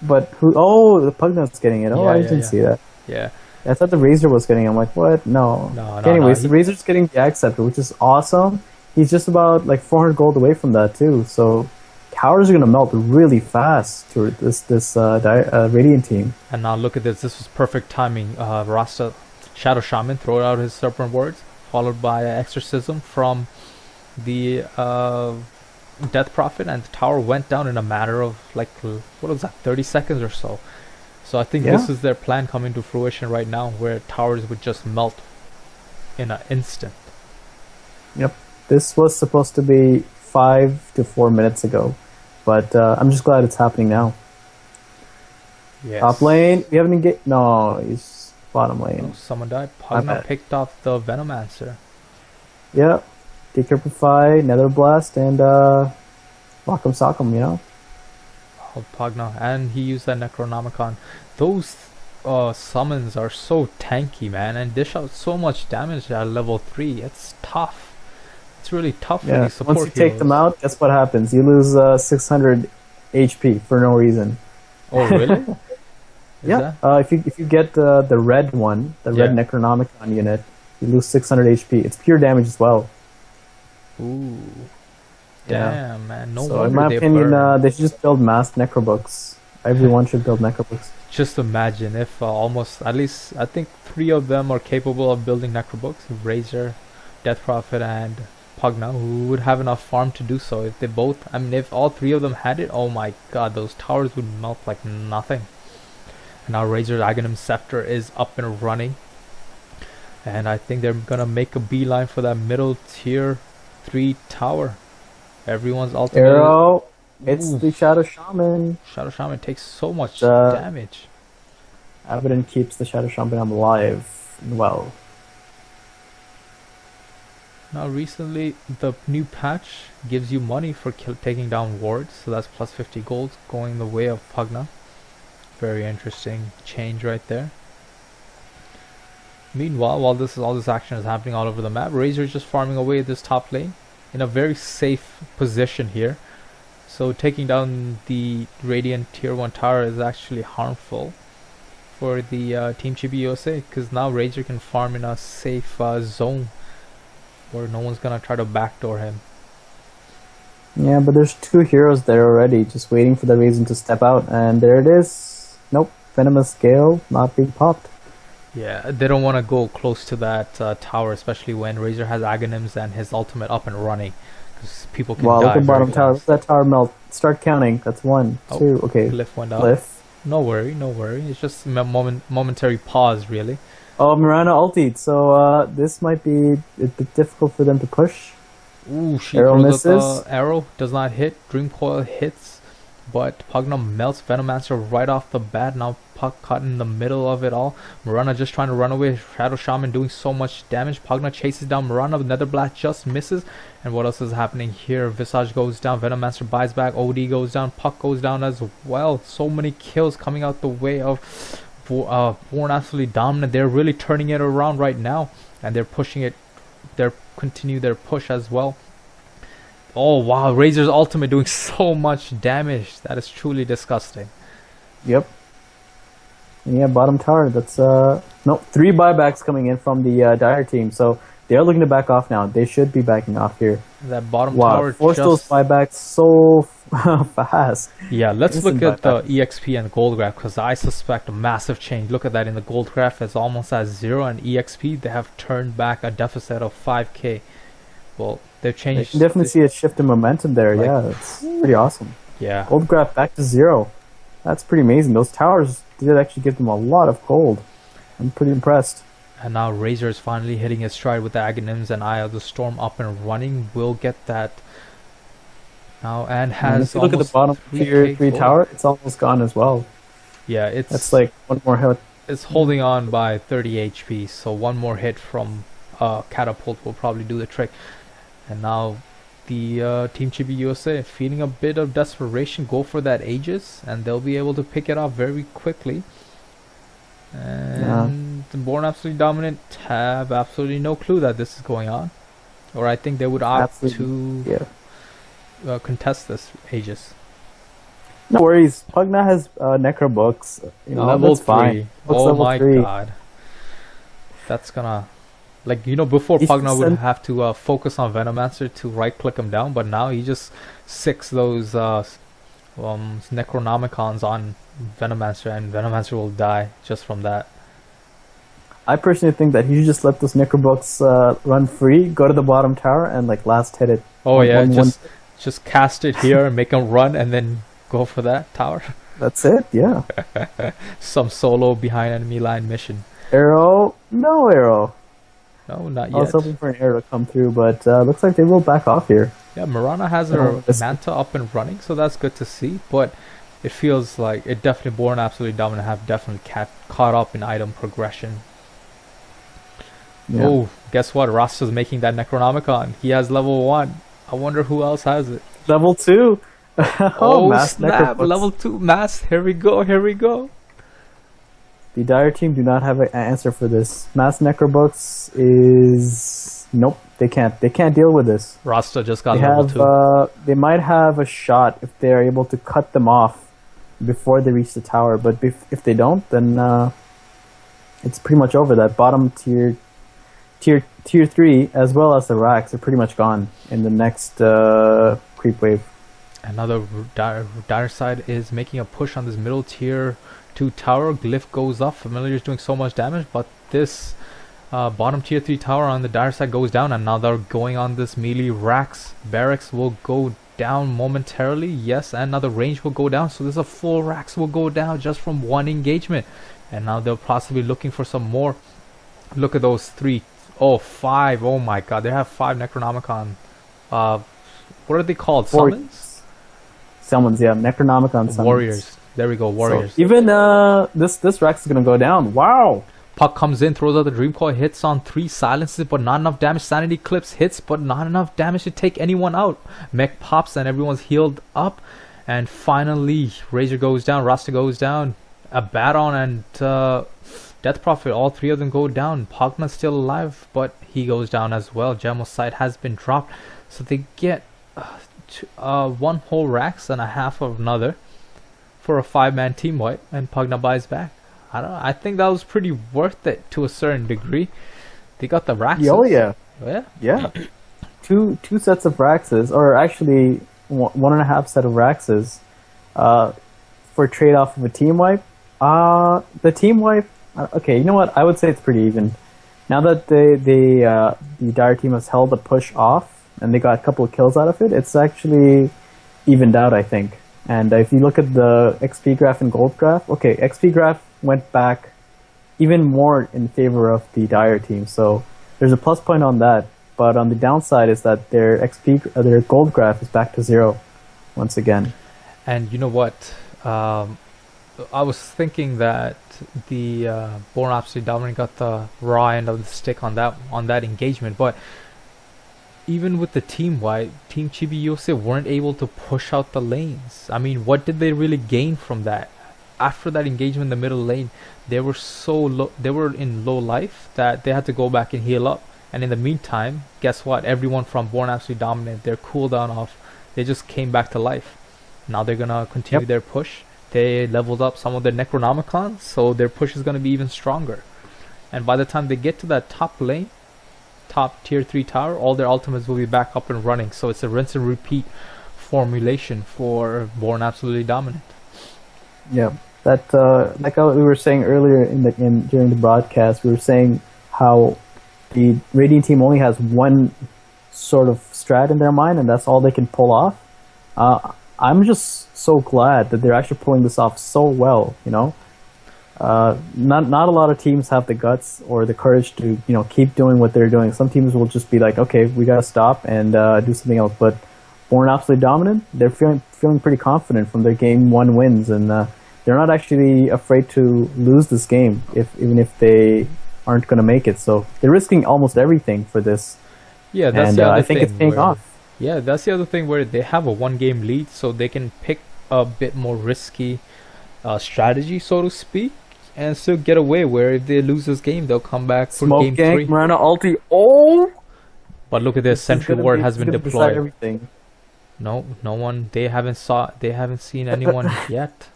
But who? Oh, the Pugna's getting it. Oh, Yeah, I yeah, didn't yeah. see that. Yeah. I thought the Razor was getting it. I'm like, what? No. No, Anyways, no. the Razor's getting the Ag Scepter, which is awesome. He's just about like 400 gold away from that too. So towers are gonna melt really fast to this Radiant team. And now look at this. This was perfect timing. Rasta Shadow Shaman throw out his serpent words, followed by exorcism from the Death Prophet, and the tower went down in a matter of like, what was that, 30 seconds or so. So I think this is their plan coming to fruition right now, where towers would just melt in an instant. Yep. This was supposed to be 5 to 4 minutes ago, but I'm just glad it's happening now. Yes. Top lane, we haven't engaged. No, he's bottom lane. Oh, someone died. Pugna picked off the Venomancer. Yeah. Decryptify, Nether Blast, and Rock'em Sock'em, you know? Oh, Pugna. And he used that Necronomicon. Those summons are so tanky, man, and dish out so much damage at level 3. It's tough. It's really tough for these support once you take them out, guess what happens? You lose 600 HP for no reason. Oh, really? Yeah. If you get the red one, the red Necronomicon unit, you lose 600 HP. It's pure damage as well. Ooh. Yeah. Damn, man. No So wonder in my they opinion, burn. they should just build mass Necrobooks. Everyone should build Necrobooks. Just imagine if almost, at least, I think 3 of them are capable of building Necrobooks. Razor, Death Prophet, and Pugna, who would have enough farm to do so. If they both, if all 3 of them had it, oh my god, those towers would melt like nothing. And now Razor's Aghanim Scepter is up and running. And I think they're gonna make a beeline for that middle tier 3 tower. Everyone's ultimate. Arrow, it's the Shadow Shaman. Shadow Shaman takes so much damage. Abaddon keeps the Shadow Shaman alive. Well. Now recently the new patch gives you money for taking down wards, so that's plus 50 gold going the way of Pugna. Very interesting change right there. Meanwhile, while all this action is happening all over the map, Razor is just farming away at this top lane in a very safe position here. So taking down the Radiant tier 1 tower is actually harmful for the Team Chibiusa, because now Razor can farm in a safe zone where no one's gonna try to backdoor him. Yeah, but there's 2 heroes there already, just waiting for the reason to step out, and there it is. Nope, Venomous Gale not being popped. Yeah, they don't want to go close to that tower, especially when Razor has Aghanims and his ultimate up and running, because people can die. Look at bottom tower. fast. Let that tower melt. Start counting. That's 1, 2. Okay. Glyph went out. Glyph. No worry, no worry. It's just a momentary pause, really. Oh, Mirana ultied, so this might be a bit difficult for them to push. Ooh, she Arrow throws up misses. the arrow, does not hit. Dream Coil hits, but Pugna melts Venomancer right off the bat. Now Puck caught in the middle of it all. Mirana just trying to run away. Shadow Shaman doing so much damage. Pugna chases down Mirana. Nether Blast just misses. And what else is happening here? Visage goes down. Venomancer buys back. OD goes down. Puck goes down as well. So many kills coming out the way of Born Absolutely Dominant. They're really turning it around right now, and they're pushing it. They're continue their push as well. Oh wow, Razor's ultimate doing so much damage. That is truly disgusting. Yep. And yeah, bottom tower. That's no 3 buybacks coming in from the Dire team. So they are looking to back off now. They should be backing off here. That bottom Wow, tower force those buybacks so fast. Yeah, let's Instant look at buyback. the EXP and gold graph, because I suspect a massive change. Look at that, in the gold graph it's almost at 0, and EXP they have turned back a deficit of 5k. Well, they've You changed. can definitely see a shift in momentum there. Like, yeah, it's pretty awesome. Yeah. Gold graph back to 0. That's pretty amazing. Those towers did actually give them a lot of gold. I'm pretty impressed. And now Razor is finally hitting his stride with the Aghanims and Eye of the Storm up and running. Will get that now, and And has if you look at the bottom 3K tier 3 gold. tower, it's almost gone as well. Yeah, it's That's like one more hit. it's holding on by 30 HP. So one more hit from Catapult will probably do the trick. And now the Team Chibiusa, feeling a bit of desperation, go for that Aegis, and they'll be able to pick it up very quickly. And the Born Absolutely Dominant have absolutely no clue that this is going on, or I think they would opt to contest this Aegis. No worries. Pugna has Necro books. You know, Level that's 3. fine. Books Oh level my 3. god. That's gonna... Like, you know, before He's Pugna would sent- have to focus on Venomancer to right-click him down, but now he just six those Necronomicons on Venomancer, and Venomancer will die just from that. I personally think that he should just let those Necro books run free, go to the bottom tower, and like last hit it. Oh yeah, One- just cast it here and make him run, and then go for that tower. That's it. Yeah. Some solo behind enemy line mission. Arrow. No arrow. No, not I was yet. hoping for an arrow to come through, but looks like they will back off here. Yeah, Mirana has Oh, her this- Manta up and running, so that's good to see. But it feels like it definitely Born Absolutely Dominant have definitely caught up in item progression. Yeah. Oh, guess what? Rasta's making that Necronomicon. He has level 1. I wonder who else has it. Level 2. Oh, mass Necro snap! books. Level 2 mass. Here we go. Here we go. The Dire team do not have an answer for this. Mass Necro books is nope. They can't. They can't deal with this. Rasta just got They level have. 2. They might have a shot if they are able to cut them off before they reach the tower. But if they don't, then it's pretty much over. That bottom tier 3, as well as the racks, are pretty much gone in the next creep wave. Another dire side is making a push on this middle tier 2 tower. Glyph goes up. Familiar is doing so much damage, but this bottom tier 3 tower on the dire side goes down, and now they're going on this melee racks. Barracks will go down momentarily, yes, and now the range will go down. So there's a full racks will go down just from one engagement, and now they're possibly looking for some more. Look at those 3. Oh, 5. Oh my god, they have 5 Necronomicon. What are they called? Summons? Summons, yeah. Necronomicon summons. Warriors. There we go, warriors. So even this Rex is gonna go down. Wow. Puck comes in, throws out the Dream Coil, hits on 3, silences, but not enough damage. Sanity Clips hits, but not enough damage to take anyone out. Mech pops and everyone's healed up. And finally, Razor goes down, Rasta goes down, Abaddon and Death Prophet, all 3 of them go down. Pugna's still alive, but he goes down as well. Gemosite has been dropped, so they get 1 whole Rax and a half of another for a 5-man team wipe, and Pugna buys back. I don't know, I think that was pretty worth it to a certain degree. They got the Raxes. Oh yeah. Yeah. two sets of Raxes, or actually 1.5 set of Raxes, for trade off of a team wipe. The team wipe. Okay, you know what? I would say it's pretty even. Now that the Dire team has held the push off and they got a couple of kills out of it, it's actually evened out, I think. And if you look at the XP graph and gold graph, okay, XP graph went back even more in favor of the Dire team. So there's a plus point on that. But on the downside is that their their gold graph is back to 0 once again. And you know what? I was thinking that the Born Absolutely Dominant got the raw end of the stick on that engagement, but even with the team wipe, Team Chibiusa weren't able to push out the lanes. I mean, what did they really gain from that? After that engagement in the middle lane, they were so low, they were in low life that they had to go back and heal up. And in the meantime, guess what? Everyone from Born Absolutely Dominant, their cooldown off, they just came back to life. Now they're gonna continue their push. They leveled up some of their Necronomicons, so their push is gonna be even stronger. And by the time they get to that top lane, top tier 3 tower, all their ultimates will be back up and running. So it's a rinse and repeat formulation for Born Absolutely Dominant. Yeah, that like we were saying earlier during the broadcast, we were saying how the Radiant team only has one sort of strat in their mind, and that's all they can pull off. I'm just so glad that they're actually pulling this off so well. You know, not a lot of teams have the guts or the courage to keep doing what they're doing. Some teams will just be like, okay, we gotta stop and do something else. But Born Absolutely Dominant, they're feeling pretty confident from their game 1 wins, and they're not actually afraid to lose this game even if they aren't going to make it. So they're risking almost everything for this. Yeah, that's the other I think thing it's paying off. Yeah, that's the other thing where they have a 1-game lead, so they can pick a bit more risky strategy, so to speak, and still get away. Where if they lose this game, they'll come back for Smoke game gank, 3. Marana ulti. Oh! But look at this, Sentry Ward has been deployed. Everything. No one. They haven't seen anyone yet.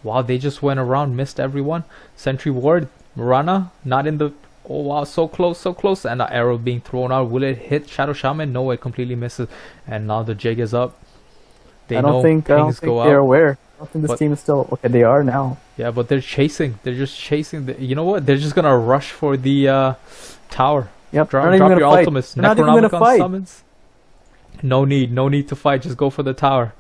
Wow, they just went around, missed everyone. Sentry Ward, Mirana, not in the. Oh wow, so close, and an arrow being thrown out. Will it hit Shadow Shaman? No, it completely misses. And now the jig is up. I don't think they're aware. I don't think this team is still okay. They are now. Yeah, but they're chasing. They're just chasing. You know what? They're just gonna rush for the tower. Yep. Drop your ultimates. Necronomicon summons. No need to fight. Just go for the tower.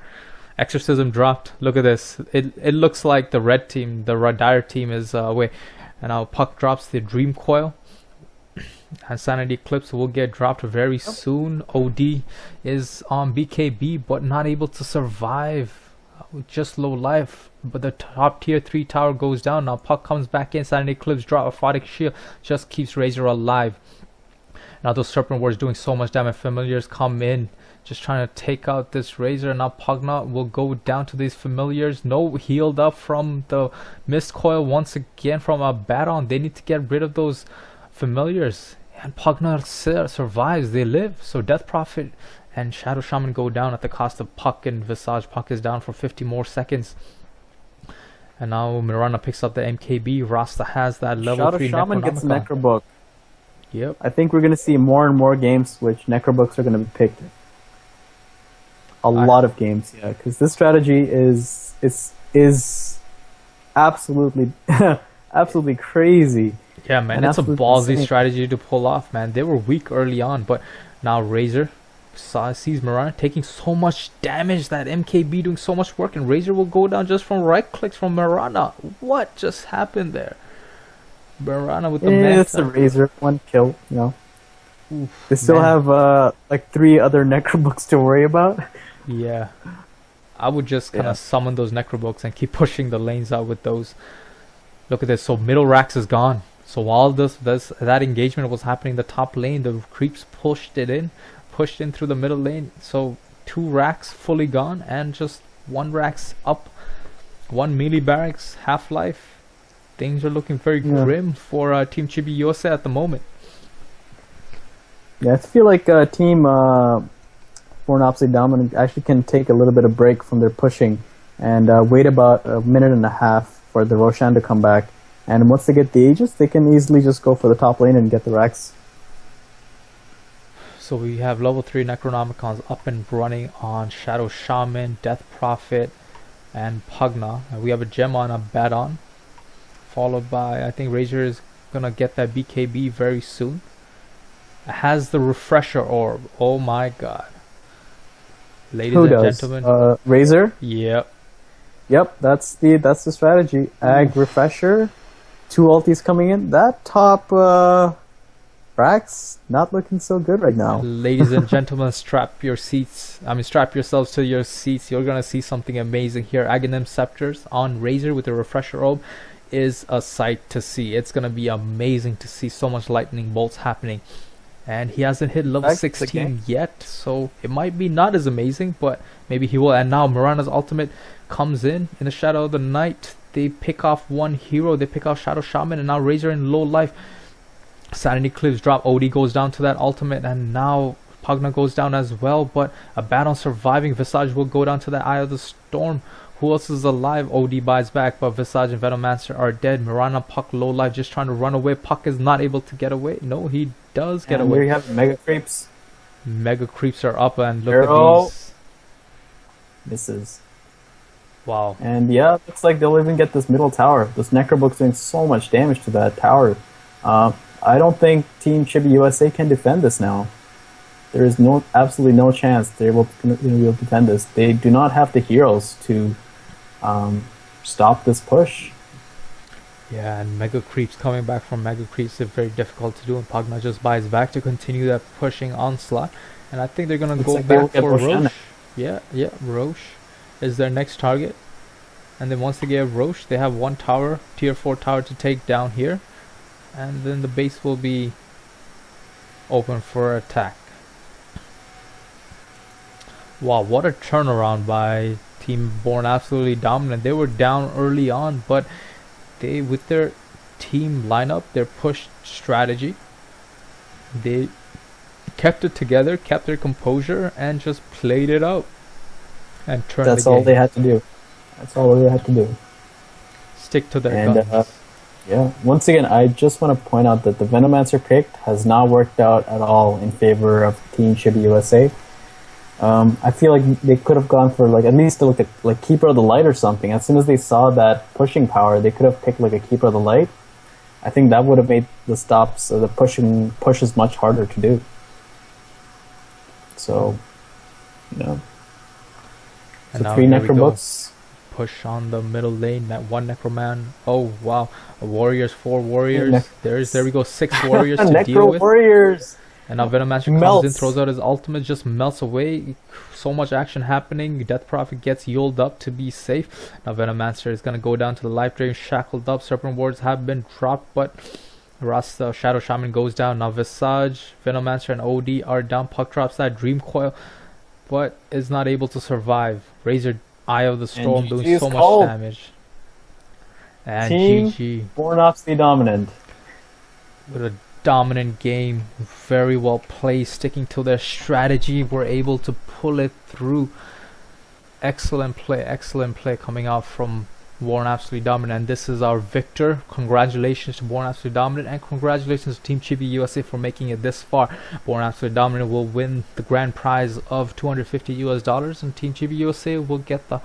Exorcism dropped. Look at this. It looks like the red team, the Dire team is away. And now Puck drops the Dream Coil. And Sanity Eclipse will get dropped very soon. OD is on BKB but not able to survive. With just low life. But the top tier 3 tower goes down. Now Puck comes back in. Sanity Eclipse drop. Aphotic Shield just keeps Razor alive. Now those Serpent Wards doing so much damage. Familiars come in, just trying to take out this Razor. Now Pugna will go down to these Familiars. No healed up from the Mist Coil once again from a Baton. They need to get rid of those Familiars. And Pugna survives. They live. So Death Prophet and Shadow Shaman go down at the cost of Puck and Visage. Puck is down for 50 more seconds. And now Mirana picks up the MKB. Rasta has that level Shadow 3 Shaman gets Necrobook. Yep. I think we're going to see more and more games which Necrobooks are going to be picked. A lot of games, yeah, because this strategy is absolutely absolutely crazy. Yeah, man, it's a ballsy strategy to pull off, man. They were weak early on, but now Razor sees Mirana taking so much damage, that MKB doing so much work, and Razor will go down just from right clicks from Mirana. What just happened there? Mirana with the it's the Razor, 1 kill, Oof, they still have like 3 other Necrobooks to worry about. Yeah, I would just kind of summon those Necrobooks and keep pushing the lanes out with those. Look at this. So middle racks is gone. So while that engagement was happening, the top lane, the creeps pushed in through the middle lane. So 2 racks fully gone and just 1 racks up, 1 melee barracks, half-life. Things are looking very grim for Team Chibiusa at the moment. Yeah, I feel like Team Born Absolutely Dominant actually can take a little bit of break from their pushing and wait about a minute and a half for the Roshan to come back. And once they get the Aegis, they can easily just go for the top lane and get the racks. So we have level 3 Necronomicons up and running on Shadow Shaman, Death Prophet, and Pugna. And we have a gem on a Baton, followed by, I think Razor is gonna get that BKB very soon. It has the refresher orb. Oh my god. Ladies and gentlemen. Razor? Yep. Yep, that's the strategy. Ag refresher, 2 ultis coming in. That top Brax not looking so good right now. Ladies and gentlemen, strap yourselves to your seats. You're gonna see something amazing here. Aghanim Scepters on Razor with the refresher orb is a sight to see. It's gonna be amazing to see so much lightning bolts happening. And he hasn't hit level 16 yet, so it might be not as amazing, but maybe he will. And now Mirana's ultimate comes in the shadow of the night. They pick off 1 hero. They pick off Shadow Shaman, and now Razor in low life. Sanity Clips drop. OD goes down to that ultimate, and now Pugna goes down as well, but a bat on surviving. Visage will go down to the Eye of the Storm. Who else is alive? OD buys back, but Visage and Venomancer are dead. Mirana, Puck, low life, just trying to run away. Puck is not able to get away. No, he does get away. There you have Mega Creeps. Mega Creeps are up, and look Arrow. at these. Misses. Wow. And yeah, looks like they'll even get this middle tower. This Necrobook's doing so much damage to that tower. I don't think Team Chibiusa can defend this now. There is absolutely no chance they're able to defend this. They do not have the heroes to stop this push. Yeah, and Mega Creeps coming back from Mega Creeps is very difficult to do, and Pugna just buys back to continue that pushing onslaught. And I think they're gonna go like they will back get for Roche. Roche. Yeah, Roche is their next target. And then once they get Roche, they have one tower, tier 4 tower to take down here. And then the base will be open for attack. Wow, what a turnaround by Team Born Absolutely Dominant. They were down early on, but they, with their team lineup, their push strategy, they kept it together, kept their composure, and just played it out. And turned That's the all game. they had to do. That's all they had to do. Stick to their And guns. yeah, once again, I just want to point out that the Venomancer pick has not worked out at all in favor of Team Chibiusa. I feel like they could have gone for like at least to look at like Keeper of the Light or something. As soon as they saw that pushing power, they could have picked like a Keeper of the Light. I think that would have made the stops, the pushes much harder to do. So, you know, And so now 3 here we go. Necrobooks. Push on the middle lane. That one Necroman. Oh wow, Warriors, 4 Warriors. There we go, 6 Warriors to deal Necro with. Warriors. And now Venomancer comes in, Melts. throws out his ultimate, just melts away. So much action happening. Death Prophet gets yuled up to be safe. Now Venomancer is going to go down to the life drain, shackled up. Serpent Wards have been dropped, but Rasta Shadow Shaman goes down. Now Visage, Venomancer, and OD are down. Puck drops that Dream Coil, but is not able to survive. Razor, Eye of the Storm, doing GG is so much called. damage. And Team GG. Born Obviously Dominant. With a dominant game, very well played, sticking to their strategy, were able to pull it through. Excellent play coming out from Born Absolutely Dominant, and this is our victor. Congratulations to Born Absolutely Dominant, and congratulations to Team Chibiusa for making it this far. Born Absolutely Dominant will win the grand prize of $250 and Team Chibiusa will get the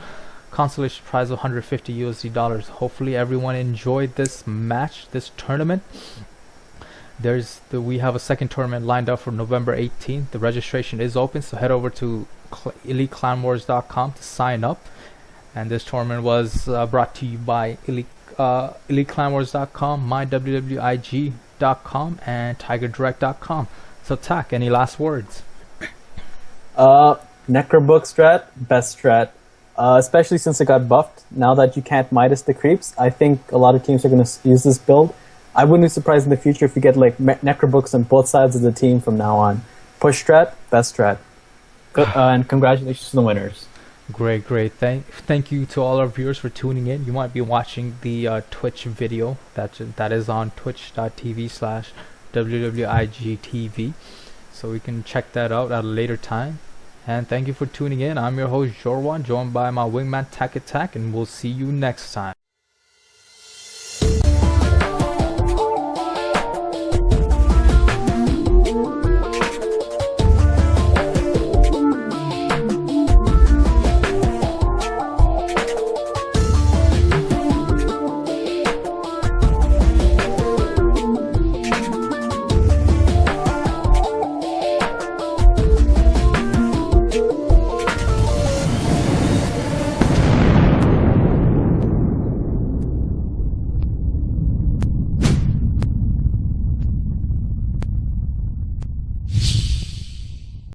consolation prize of $150 Hopefully everyone enjoyed this match, this tournament. We have a second tournament lined up for November 18th. The registration is open, so head over to EliteClanWars.com to sign up. And this tournament was brought to you by EliteClanWars.com, MyWWIG.com, and TigerDirect.com. So, Tak, any last words? Necrobook strat, best strat. Especially since it got buffed. Now that you can't Midas the creeps, I think a lot of teams are going to use this build. I wouldn't be surprised in the future if you get like Necrobooks on both sides of the team from now on. Push strat, best strat. And congratulations to the winners. Great. Thank you to all our viewers for tuning in. You might be watching the Twitch video that is on twitch.tv/WWIGTV. So we can check that out at a later time. And thank you for tuning in. I'm your host Jorwan, joined by my wingman Tak Attack, and we'll see you next time.